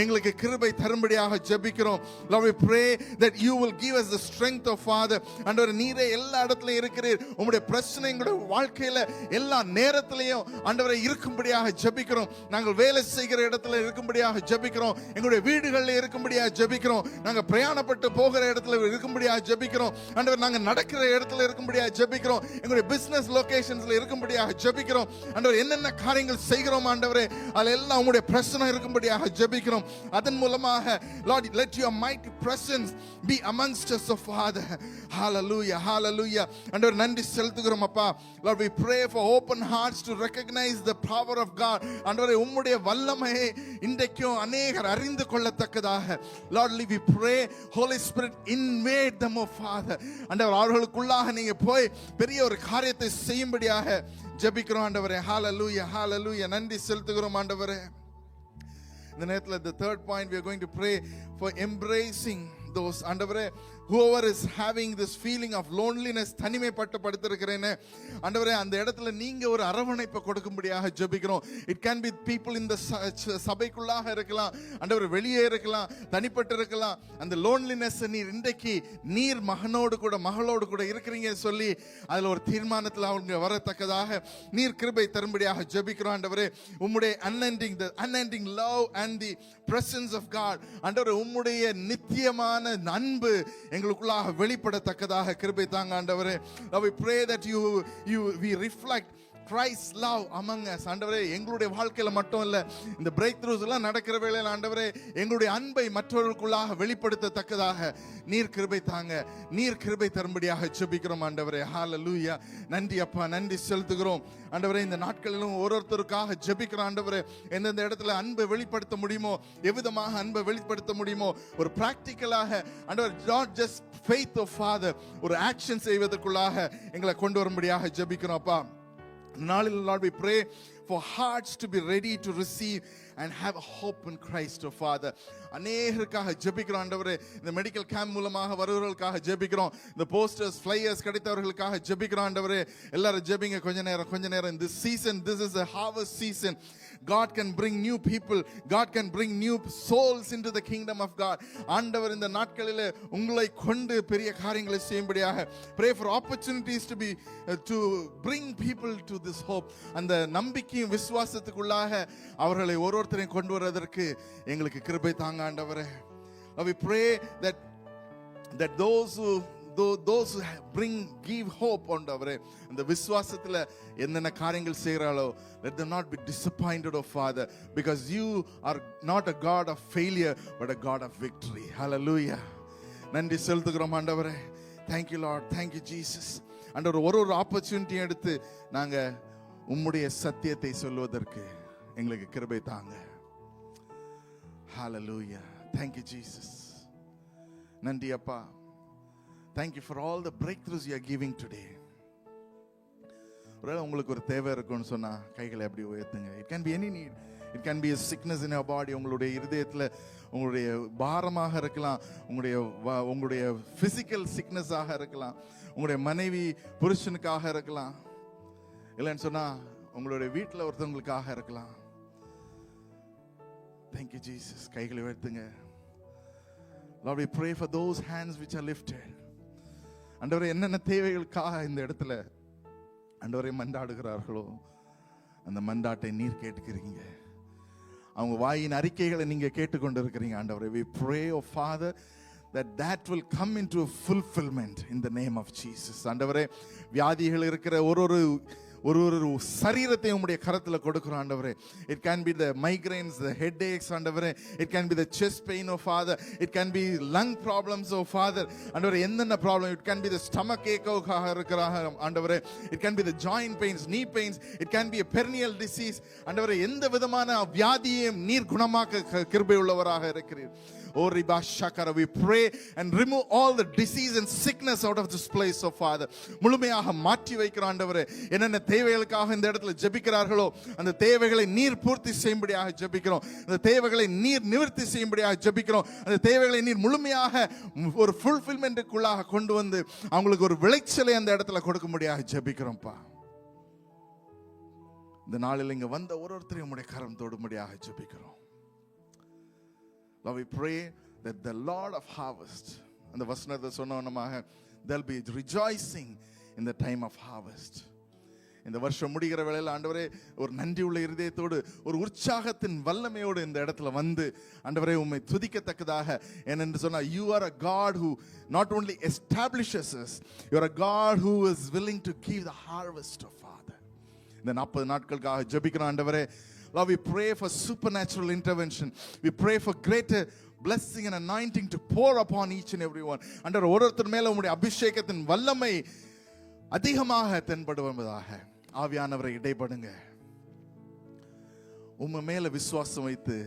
எங்களுக்கு கிருபை தரும்படியாக ஜெபிக்கிறோம். Lord, we pray that you will give us the strength of Father. ஆண்டவரே, நீரே எல்லா இடத்துலயும் இருக்கிறீர். உம்முடைய பிரச்சனை எங்களுடைய வாழ்க்கையில எல்லா நேரத்திலையும் ஆண்டவரே இருக்கும்படியாக ஜெபிக்கிறோம். நாங்கள் வேலை செய்கிற இடத்துல இருக்கும்படியாக ஜெபிக்கிறோம். எங்களுடைய வீடுகளில் இருக்கும்படியாக ஜெபிக்கிறோம். நாங்க பிரயாணப்பட்டு போகிற இடத்துல இருக்கும்படியாக ஜெபிக்கிறோம். ஆண்டவரே, நாங்க நடக்கிற இடத்துல இருக்கும்படியாக ஜெபிக்கிறோம். எங்களுடைய பிசினஸ் லொகேஷன்ஸ்ல இருக்கும்படியாக ஜெபிக்கிறோம். ஆண்டவரே, என்னென்ன காரியங்கள் செய்கிறோம் ஆண்டவரே, அதுல எல்லாம் உங்களுடைய பிரசன்னம் இருக்கும்படியாக ஜெபிக்கிறோம். அதன் மூலமாக Lord, let your mighty presence be amongst us, oh Father. Hallelujah, hallelujah. ஆண்டவரே, நன்றி செலுத்துகிறோம் அப்பா. Lord, we pray for open hearts to recognize the power of God. ஆண்டவரே, உம்முடைய வல்லமையை இன்றைக்கும் அநேகர் அறிந்து கொள்ளத்தக்கதாக Lord, we pray, Holy Spirit, invade them, oh Father. ஆண்டவரே, அவர்களுக்குள்ளாக நீங்க போய் பெரிய ஒரு காரியத்தை செய்யும்படியாக ஜெபிக்கிறோம் ஆண்டவரே. Hallelujah, hallelujah. நன்றி செலுத்துகிறோம் ஆண்டவரே. இந்த நேரத்தில் the third point we are going to pray for embracing those ஆண்டவரே, whoever is having this feeling of loneliness, தனிமைப்பட்டு படுத்திருக்கிறேன்னு ஆண்டவரே, அந்த இடத்துல நீங்க ஒரு அரவணைப்பை கொடுக்கும்படியாக ஜெபிக்கிறோம். It can be people in the சபைக்குள்ளாக இருக்கலாம், ஆண்டவரே வெளியே இருக்கலாம், தனிப்பட்டு இருக்கலாம். அந்த loneliness நீர் இன்றைக்கு நீர் மகனோடு கூட மகளோடு கூட இருக்கிறீங்க சொல்லி அதுல ஒரு தீர்மானத்தில் அவங்க வரத்தக்கதாக நீர் கிருபை தரும்படியாக ஜெபிக்கிறோம் ஆண்டவரே. உம்முடைய unending love and the presence of God, ஆண்டவரே, உம்முடைய நித்தியமான அன்பு எங்களுக்குள்ளாக வெளிப்படத்தக்கதாக கிருபை தாங்க ஆண்டவரே. We pray that we reflect Christ's love among us. ஆண்டவரே, எங்களுடைய வாழ்க்கையில மட்டும் இல்ல, இந்த பிரேக் த்ரூஸ் எல்லாம் நடக்கிற வேளையில ஆண்டவரே, எங்களுடைய அன்பை மற்றவர்களுக்குள்ளாக வெளிப்படுத்தத்தக்கதாக நீர் கிருபை தாங்க, நீர் கிருபை தரும்படியாக ஜெபிக்கிறோம் ஆண்டவரே. ஹalleluya. நன்றி அப்பா, நன்றி செலுத்துகிறோம் ஆண்டவரே. இந்த நாட்களிலும் ஒவ்வொருத்தருக்காக ஜெபிக்கிறோம் ஆண்டவரே. எந்தெந்த இடத்துல அன்பை வெளிப்படுத்த முடியுமோ, எவ்விதமாக அன்பை வெளிப்படுத்த முடியுமோ, ஒரு பிராக்டிக்கலாக ஆண்டவர், not just faith of Father, ஒரு ஆக்ஷன் செய்வதற்குள்ளாக எங்களை கொண்டு வரும்படியாக ஜெபிக்கிறோம் அப்பா. நாளில் Lord, we pray for hearts to be ready to receive and have hope in Christ, oh Father. அநேகருக்காக ஜெபிக்கிறோம் ஆண்டவரே. இந்த மெடிக்கல் கேம்ப் மூலமாக வருவர்களுக்காக ஜெபிக்கிறோம். இந்த போஸ்டர்ஸ் ஃப்ளையர்ஸ் கிடைத்தவர்களுக்காக ஜெபிக்கிறோம் ஆண்டவரே. எல்லாரும் ஜெபிங்க கொஞ்ச நேரம். In this season, this is a harvest season. God can bring new people. God can bring new souls into the kingdom of God. ஆண்டவர் இந்த நாட்களிலே உங்களை கொண்டு பெரிய காரியங்களை செய்யும்படியாக pray for opportunities to bring people to this hope. அந்த நம்பிக்கையும் விசுவாசத்துக்குள்ளாக அவர்களை ஒருவரையும் கொண்டு வருவதற்கு எங்களுக்கு கிருபை தாங்க ஆண்டவரே. We pray that those who give hope ஆண்டவரே, அந்த விசுவாசத்துல என்னென்ன காரியங்கள் செய்றாளோ, let them not be disappointed, oh Father, because you are not a God of failure but a God of victory. Hallelujah. நன்றி செலுத்துகிறோம் ஆண்டவரே. Thank you Lord, thank you Jesus. ஆண்டவர், ஒரு ஆப்பர்ச்சுனிட்டி எடுத்து நாங்க உம்முடைய சத்தியத்தை சொல்வதற்கு எங்களுக்கு கிருபை தாங்க. Hallelujah. Thank you Jesus. நன்றி அப்பா. Thank you for all the breakthroughs you are giving today. ஒருவேளை உங்களுக்கு ஒரு தேவை இருக்குன்னு சொன்னா கைகளை அப்படி உயர்த்துங்க. It can be any need. It can be a sickness in your body. உங்களுடைய இருதயத்தில் உங்களுடைய பாரமாக இருக்கலாம், உங்களுடைய பிசிக்கல் சிக்னஸாக இருக்கலாம், உங்களுடைய மனைவி புருஷனுக்காக இருக்கலாம், இல்லைன்னு சொன்னா உங்களுடைய வீட்டில் ஒருத்தவங்களுக்காக இருக்கலாம். Thank you Jesus. கைகளை உயர்த்துங்க. Lord, we pray for those hands which are lifted. ஆண்டவரே, என்னென்ன தேவைகளுக்காக இந்த இடத்துல ஆண்டவரே மன்றாடுகிறார்களோ அந்த மன்றாட்டை நீர் கேட்டுக்கிறீங்க. அவங்க வாயின் அறிக்கைகளை நீங்க கேட்டுக்கொண்டு இருக்கிறீங்க ஆண்டவரே. We pray, oh Father, that will come into a fulfillment in the name of Jesus. ஆண்டவரே, வியாதிகள் இருக்கிற ஒரு சரீரத்தை உம்முடைய கரத்தில் கொடுக்கிறோம் ஆண்டவரே. It can be the migraines, the headaches ஆண்டவரே. It can be the chest pain, oh Father. It can be lung problems, oh Father. ஆண்டவரே, என்னென்ன problem? It can be the stomach ache இருக்கிறாங்க ஆண்டவரே. It can be the joint pains, knee pains. It can be a perennial disease. ஆண்டவரே, எந்த விதமான வியாதியையும் நீர் குணமாக்க கிருபை உள்ளவராக இருக்கிறீர். Oh Riba Shakara, we pray and remove all the disease and sickness out of this place, oh Father. முழுமையாக மாற்றி வைக்கிற ஆண்டவரே, என்னென்ன தேவைகளுக்காக இந்த இடத்துல ஜெபிக்கிறார்களோ அந்த தேவைகளை நீர் பூர்த்தி செய்யும்படியாக ஜெபிக்கிறோம். அந்த தேவைகளை நீர் நிவர்த்தி செய்யும்படியாக ஜெபிக்கிறோம். அந்த தேவைகளை நீர் முழுமையாக ஒரு ஃபுல்ஃபில்மெண்ட்டுக்குள்ளாக கொண்டு வந்து அவங்களுக்கு ஒரு விளைச்சலை அந்த இடத்துல கொடுக்கும்படியாக ஜெபிக்கிறோம்ப்பா. இந்த நாளில் இங்க வந்த ஒருத்தரையும் உம்முடைய கரம் தொடும்படியாக ஜெபிக்கிறோம். Lord, we pray that the Lord of harvest, and the வசனத்தை சொன்னவனமாக, there'll be rejoicing in the time of harvest. இந்த வருஷம் முடிகிற வேளையில் ஆண்டவரே, ஒரு நன்றி உள்ள இருதயத்தோடு ஒரு உற்சாகத்தின் வல்லமையோடு இந்த இடத்துல வந்து ஆண்டவரே உம்மை துதிக்கத்தக்கதாக, ஏனென்று சொன்னால் you are a God who not only establishes us, you are a God who is willing to give the harvest of Father. இந்த 40 நாட்களுக்காக ஜெபிக்கிறோம் ஆண்டவரே. Lord, we pray for supernatural intervention. We pray for greater blessing and anointing to pour upon each and every one. ஆண்டவரே, ஒருத்தர் மேல உம்முடைய அபிஷேகத்தின் வல்லமை அதிகமாக தென்படுவதாக. ஆவியானவரை இடைப்படுங்க. உம்ம மேல விசுவாசம் வைத்து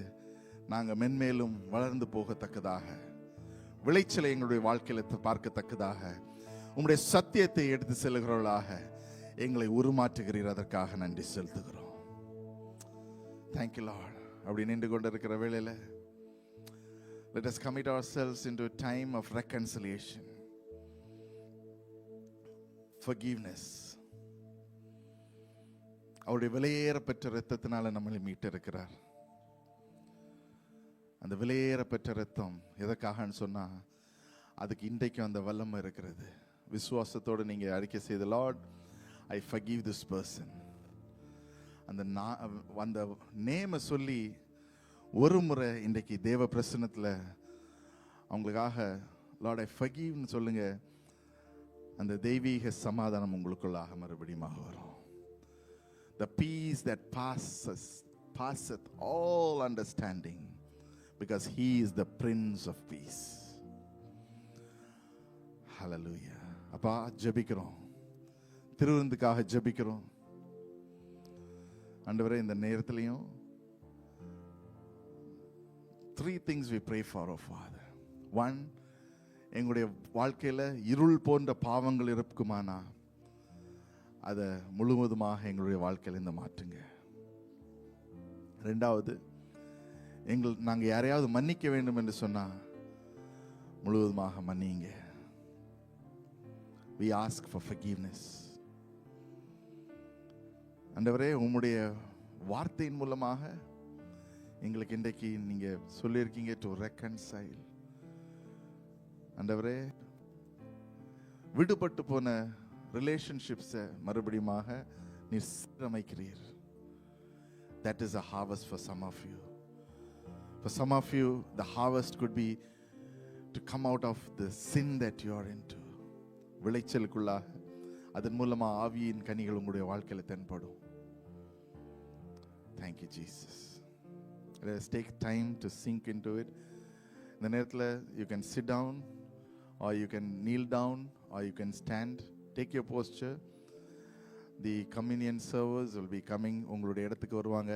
நாங்க மென்மேலும் வளர்ந்து போகத்தக்கதாக, விளைச்சலை எங்களுடைய வாழ்க்கையில பார்க்கத்தக்கதாக, உம்முடைய சத்தியத்தை எடுத்து செல்கிறவர்களாக எங்களை உருமாற்றுகிறீர். அதற்காக நன்றி செலுத்துகிறோம். Thank you, Lord. அப்படி நின்று கொண்டு இருக்கிற வேளையில let us commit ourselves into a time of reconciliation, forgiveness. அவருடைய விலையேற பெற்ற இரத்தத்தினால நம்மளை மீட்டிருக்கிறார். அந்த விலையேற பெற்ற இரத்தம் எதற்காகன்னு சொன்னா, அதுக்கு இன்றைக்கு அந்த வல்லமை இருக்கிறது. விசுவாசத்தோடு நீங்க அறிக்கை செய்து, Lord, I forgive this person. அந்த நேமை சொல்லி ஒரு முறை இன்றைக்கு தேவ பிரசன்னத்தில் அவங்களுக்காக லார்ட் ஐ ஃபர்கிவ்னு சொல்லுங்க. அந்த தெய்வீக சமாதானம் உங்களுக்குள்ளாக மறுபடியும் வரும். The peace that passeth all understanding, because he is the Prince of Peace. Hallelujah. அப்பா ஜெபிக்கிறோம், திருவிருந்துக்காக ஜெபிக்கிறோம் ஆண்டவரே. இந்த நேரத்திலையும் 3 things we pray for, oh Father. 1, எங்களுடைய வாழ்க்கையில இருள் போன்ற பாவங்கள் இருக்குமானா அதை முழுவதுமாக எங்களுடைய வாழ்க்கையில இந்த மாற்றுங்க. 2வது, நாங்க யாரையாவது மன்னிக்க வேண்டும் என்று சொன்னா முழுவதுமாக மன்னிங்க. We ask for forgiveness. ஆண்டவரே, உம்முடைய வார்த்தையின் மூலமாக எங்களுக்கு இன்றைக்கு நீங்க சொல்லியிருக்கீங்க டு ரெக்கன்சைல். ஆண்டவரே, விடுபட்டு போன ரிலேஷன்ஷிப்ஸை மறுபடியுமாக நீர் சீரமைக்கிறீர். That is a harvest for some of you. For some of you, the harvest could be to come out of the sin that you are into. விளைச்சலுக்குள்ளாக அதன் மூலமா ஆவியின் கனிகள் உங்களுடைய வாழ்க்கையில தென்படும். Thank you, Jesus. Let us take time to sink into it. இந்த நேரத்தில் you can sit down or you can kneel down or you can stand. Take your posture. The communion servers will be coming. உங்களுடைய இடத்துக்கு வருவாங்க.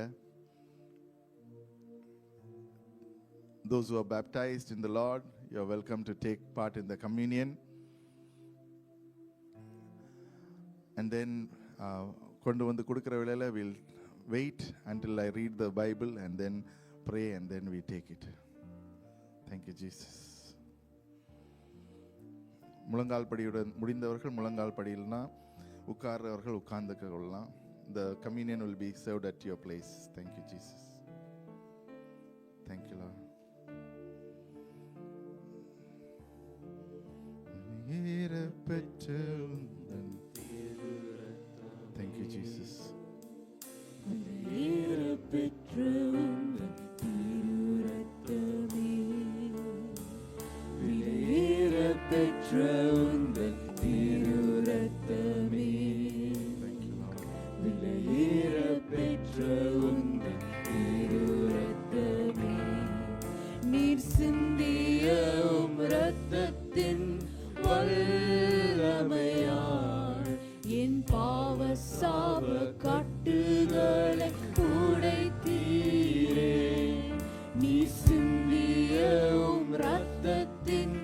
Those who are baptized in the Lord, you are welcome to take part in the communion. And then கொண்டு வந்து கொடுக்கிற வேளையில we'll wait until I read the Bible and then pray and then we take it. Thank you, Jesus. முழங்கால் படியுடன் முடிந்தவர்கள் முழங்கால் படியில்னா உட்கார்றவர்கள் உட்கார்ந்து கொள்ளலாம். The communion will be served at your place. Thank you, Jesus. Thank you, Lord. Thank you, Jesus. பெற்ற பெற்ற உந்தன் திரு ரத்தமே, விலையேற பெற்ற உந்தன் திரு ரத்தமே, நீர் சிந்திய உம் ரத்தத்தின் வல்லமையால் என் பாவ சாப கட்டுகளை உடைத்தீரே. நீ சிந்திய உம் ரத்தத்தின்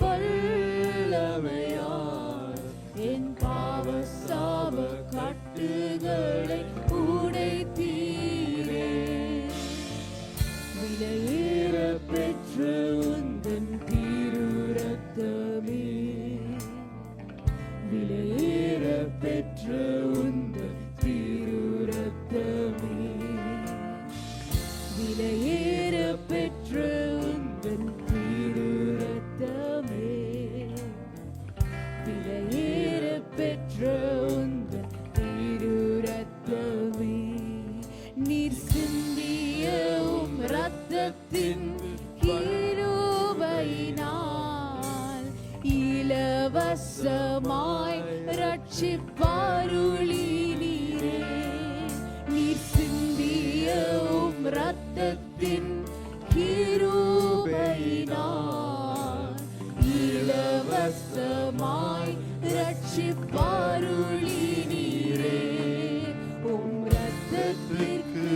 வல்லமையால் என் பாவ சாப கட்டுகளை உடைத்தீரே. விலையேற பெற்ற உந்தன் திரு ரத்தமே, விலையேற பெற்ற உந்தன் திரு ரத்தமே, விலையேற பெற்ற உந்தன் திரு ரத்தமே, விலையேற பெற்ற உந்தன் திரு ரத்தமே, நீர் சிந்திய உம் ரத்தத்தின் கிருபையினால் இலவசமாய் ரட்சிப்பாருளினீரே. நீர் சிந்திய உம் ரத்தத்தின் கிருபையினால் இலவசமாய் ரட்சிப்பாருளினீரே. உம் ரத்தத்திற்கு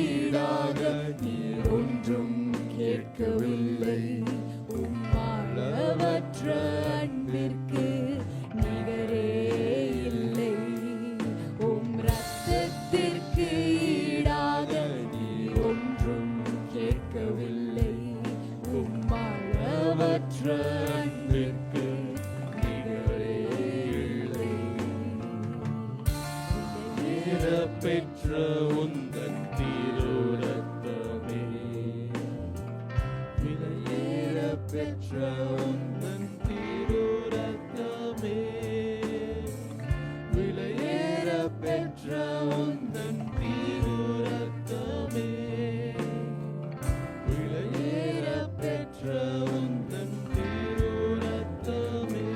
ஈடாக நீர் ஒன்றும் கேட்கவில்லை. உம் அளவற்ற அன்பிற்கு நிகரே இல்லை. உம் ரத்தத்திற்கு ஈடாக நீர் ஒன்றும் கேட்கவில்லை. உம் அளவற்ற அன்பிற்கு நிகரே இல்லை. விலையேற பெற்ற உந்தன் திரு ரத்தமே, விலையேற பெற்ற உந்தன் திரு ரத்தமே, விலையேற பெற்ற உந்தன் திரு ரத்தமே, விலையேற பெற்ற உந்தன் திரு ரத்தமே,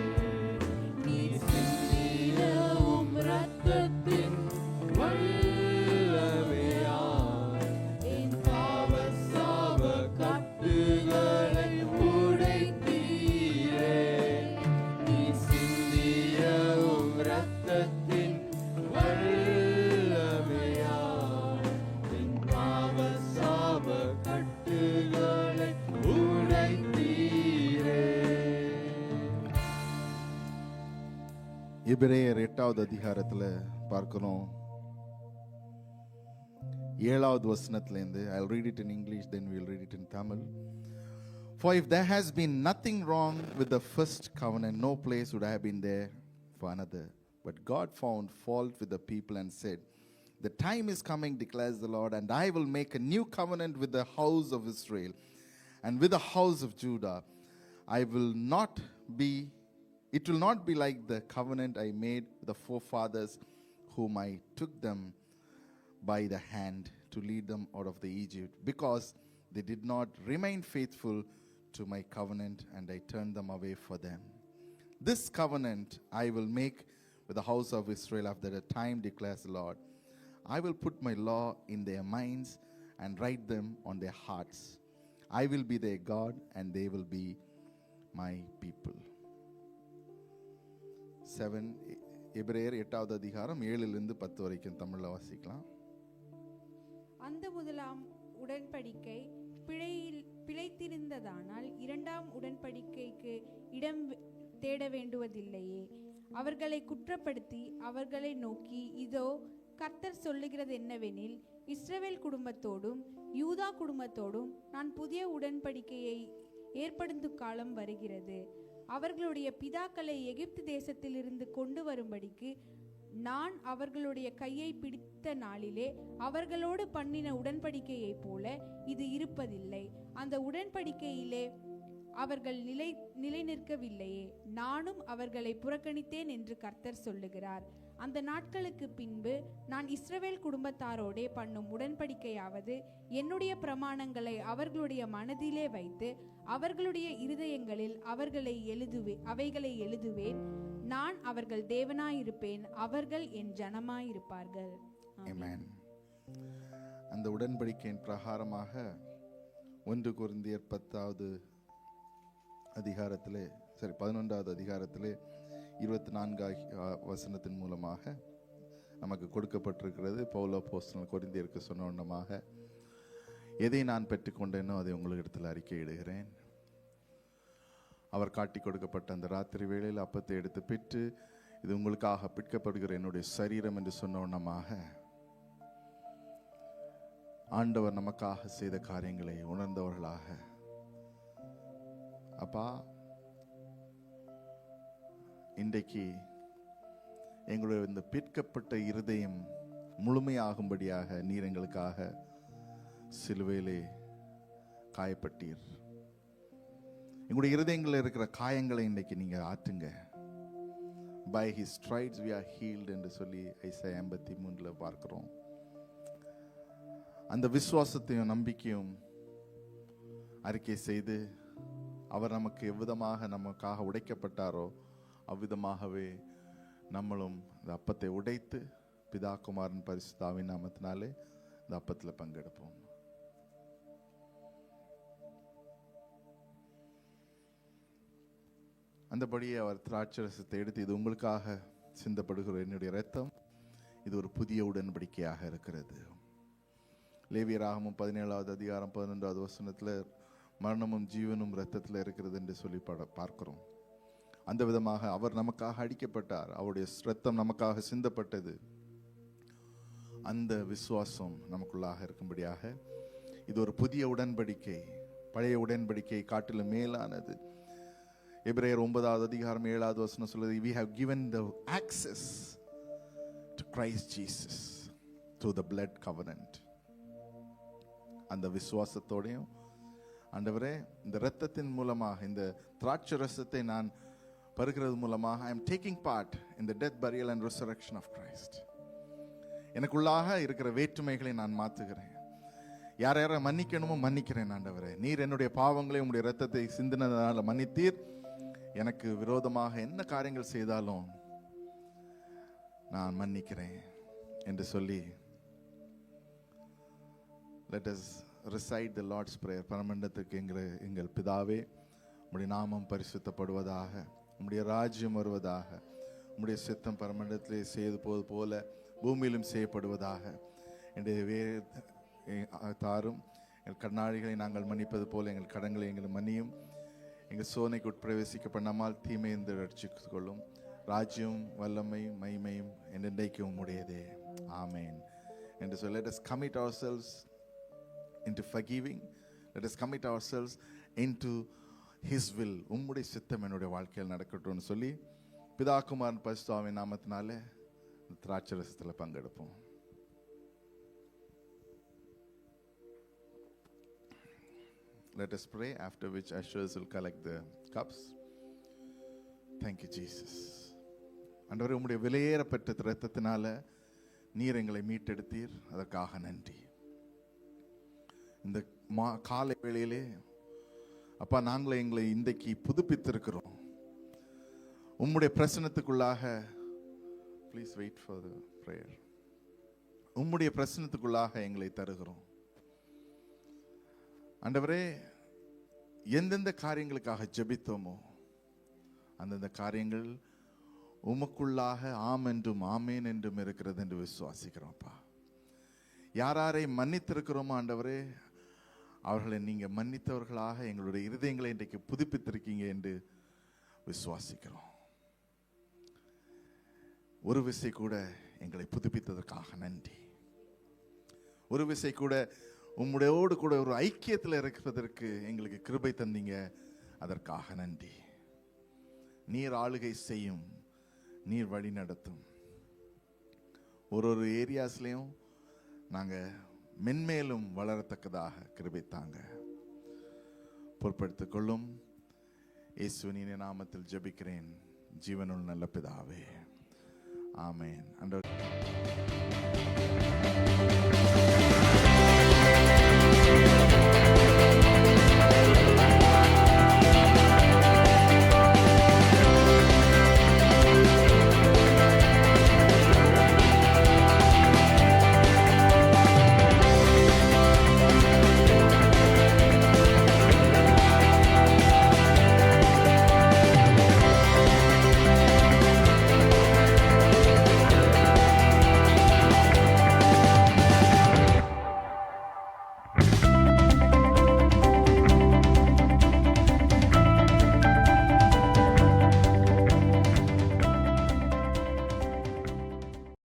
நீ சிந்திய உம் ரத்தத்தின் வல்லமையால் என் பாவ சாப கட்டுகளை உடைத்தீரே. நீ சிந்திய உம் ரத்தத்தின் வல்லமையால் என் பாவ சாப கட்டுகளை உடைத்தீரே. எபிரேயர் 8வது அதிகாரத்துல பார்க்கிறோம் 7வது வசனத்திலிருந்து. I'll read it in English, then we'll read it in Tamil. For if there has been nothing wrong with the first covenant, no place would have been there for another. But God found fault with the people and said, the time is coming, declares the Lord, and I will make a new covenant with the house of Israel and with the house of Judah. It will not be like the covenant I made with the forefathers, whom I took them by the hand to lead them out of the Egypt, because they did not remain faithful to my covenant, and I turned them away for them. This covenant I will make with the house of Israel after the time, declares the Lord. I will put my law in their minds and write them on their hearts. I will be their God, and they will be my people. 7 எபிரேயர் 8வது அதிகாரம் 7லிருந்து 10 வரைக்கும் தமிழ்ல வாசிக்கலாம். அந்த முதலாம் உடன்படிக்கை பிழைத்திருந்ததானால் இரண்டாம் உடன்படிக்கைக்கு இடம் தேட வேண்டுவதில்லையே. அவர்களை குற்றப்படுத்தி அவர்களை நோக்கி, இதோ கர்த்தர் சொல்லுகிறது என்னவெனில், இஸ்ரவேல் குடும்பத்தோடும் யூதா குடும்பத்தோடும் நான் புதிய உடன்படிக்கையை ஏற்படுத்தும் காலம் வருகிறது. அவர்களுடைய பிதாக்களை எகிப்து தேசத்திலிருந்து கொண்டு வரும்படிக்கு நான் அவர்களுடைய கையை பிடித்த நாளிலே அவர்களோடு பண்ணின உடன்படிக்கையைப் போல இது இருப்பதில்லை. அந்த உடன்படிக்கையிலே அவர்கள் நிலை நிற்கவில்லையே. நானும் அவர்களை புறக்கணித்தேன் என்று கர்த்தர் சொல்லுகிறார். அந்த நாட்களுக்கு பின்பு நான் இஸ்ரவேல் குடும்பத்தாரோடே பண்ணும் உடன்படிக்கையாவது, என்னுடைய பிரமாணங்களை அவர்களுடைய மனதிலே வைத்து அவர்களுடைய இருதயங்களில் அவைகளை எழுதுவேன். நான் அவர்கள் தேவனாயிருப்பேன், அவர்கள் என் ஜனமாயிருப்பார்கள். ஆமென். அந்த உடன்படிக்கையின் பிரகாரமாக 1 கொரிந்தியர் 10வது அதிகாரத்திலே 11வது அதிகாரத்திலே 24 வசனத்தின் மூலமாக நமக்கு கொடுக்கப்பட்டிருக்கிறது. பவுல் அப்போஸ்தலன் கொரிந்தியருக்கு சொன்னவண்ணமாக, எதை நான் பெற்றுக்கொண்டேனோ அதை உங்களிடத்தில் அறிக்கையிடுகிறேன். அவர் காட்டி கொடுக்கப்பட்ட அந்த ராத்திரி வேளையில் அப்பத்தை எடுத்து பெற்று, இது உங்களுக்காக பிற்கப்படுகிற என்னுடைய சரீரம் என்று சொன்னவண்ணமாக ஆண்டவர் நமக்காக செய்த காரியங்களை உணர்ந்தவர்களாக, அப்பா இன்றைக்கு எங்களுடைய இந்த பிற்கப்பட்ட இருதயம் முழுமையாகும்படியாக நீர் எங்களுக்காக சிலுவையிலே காயப்பட்டீர். எங்களுடைய இருதயங்களில் இருக்கிற காயங்களை இன்றைக்கு நீங்க ஆற்றுங்க. By his stripes we are healed என்று சொல்லி ஐசாயா 83 பார்க்கிறோம். அந்த விசுவாசத்தையும் நம்பிக்கையும் அறிக்கை செய்து, அவர் நமக்கு எவ்விதமாக நமக்காக உடைக்கப்பட்டாரோ அவ்விதமாகவே நம்மளும் இந்த அப்பத்தை உடைத்து பிதா குமாரன் பரிசுத்த ஆவியின் நாமத்தினாலே இந்த அப்பத்தில் பங்கெடுப்போம். அந்தபடியே அவர் திராட்சரசத்தை எடுத்து, இது உங்களுக்காக சிந்தப்படுகிற என்னுடைய இரத்தம், இது ஒரு புதிய உடன்படிக்கையாக இருக்கிறது. லேவியராகமம் 17வது அதிகாரம் 11வது வசனத்தில் மரணமும் ஜீவனும் இரத்தத்தில் இருக்கிறது என்று சொல்லி பார்க்கிறோம். அந்த விதமாக அவர் நமக்காக அடிக்கப்பட்டார், அவருடைய இரத்தம் நமக்காக சிந்தப்பட்டது. அந்த விசுவாசம் நமக்குள்ளாக இருக்கும்படியாக இது ஒரு புதிய உடன்படிக்கை, பழைய உடன்படிக்கை காட்டிலும் மேலானது. எபிரேயர் 9வது அதிகாரம் 7வது வசனம் சொல்லுது, we have given the access to Christ Jesus through the blood covenant. அந்த விசுவாசத்தோடையும், ஆண்டவரே இந்த இரத்தத்தின் மூலமாக, இந்த திராட்சை ரசத்தை நான் பருகிறது மூலமாக I am taking part in the death, burial and resurrection of Christ. எனக்குள்ளாக இருக்கிற வேற்றுமைகளை நான் மாற்றுகிறேன். யார் யாரை மன்னிக்கணுமோ மன்னிக்கிறேன். ஆண்டவரே நீர் என்னுடைய பாவங்களை உங்களுடைய இரத்தத்தை சிந்தினதால மன்னித்தீர். எனக்கு விரோதமாக என்ன காரியங்கள் செய்தாலும் நான் மன்னிக்கிறேன் என்று சொல்லி, let us recite the Lord's prayer. பரமண்டலத்துக்கு எங்கள் பிதாவே, உம்முடைய நாமம் பரிசுத்தப்படுவதாக, உம்முடைய ராஜ்யம் வருவதாக, உம்முடைய சித்தம் பரமண்டலத்திலே செய்து போது போல பூமியிலும் செய்யப்படுவதாக. என்னுடைய தாரும், எங்கள் கண்ணாடிகளை நாங்கள் மன்னிப்பது போல எங்கள் கடன்களை எங்கள் மன்னியும். எங்கள் சோதனைக்கு உட்பிரவேசிக்க பண்ணாமல் தீமையிலிருந்து ரட்சித்துக் கொள்ளும். ராஜ்யம் வல்லமையும் மகிமையும் என்றென்றைக்கும் உம்முடையதே. ஆமென் என்று சொல்லி, let us commit ourselves into forgiving. Let us commit ourselves into his will. உம்முடைய சித்தம் என்னுடைய வாழ்க்கையில் நடக்கட்டும்னு சொல்லி பிதா குமாரன் பரிசுத்த ஆவியின் நாமத்தினாலே திராட்சை ரசத்தில் பங்கெடுப்போம். Let us pray, after which ushers will collect the cups. Thank you, Jesus. ஆண்டவரே, உம்முடைய விலையேறப்பட்ட இரத்தத்தினால நீர் எங்களை மீட்டெடுத்தீர், அதற்காக நன்றி. இந்த காலை வேளையிலே அப்பா, நாங்களே எங்களை இன்றைக்கு புதுப்பித்திருக்கிறோம். உம்முடைய பிரசனத்துக்குள்ளாக, please wait for the prayer. உம்முடைய பிரசனத்துக்குள்ளாக எங்களை தருகிறோம். ஆண்டவரே, எந்தெந்த காரியங்களுக்காக ஜெபித்தோமோ அந்தந்த காரியங்கள் உமக்குள்ளாக ஆம் என்றும் ஆமேன் என்றும் இருக்கிறது என்று விசுவாசிக்கிறோம்ப்பா. யாரை மன்னித்திருக்கிறோமோ ஆண்டவரே, அவர்களை நீங்க மன்னித்தவர்களாக எங்களுடைய இருதயங்களை இன்றைக்கு புதுப்பித்திருக்கீங்க என்று விசுவாசிக்கிறோம். ஒரு விசை கூட எங்களை புதுப்பித்ததற்காக நன்றி. ஒரு விசை கூட உம்முடையோடு கூட ஒரு ஐக்கியத்தில் இருக்கிறதற்கு எங்களுக்கு கிருபை தந்தீங்க, அதற்காக நன்றி. நீர் ஆளுகை செய்யும், நீர் வழி நடத்தும். ஒரு ஏரியாஸ்லையும் நாங்கள் மென்மேலும் வளரத்தக்கதாக கிருபை தாங்க பொறுப்படுத்திக் கொள்ளும். இயேசுவின் நாமத்தில் ஜெபிக்கிறேன், ஜீவனுள்ள நல்ல பிதாவே, ஆமென். ஆண்டவர்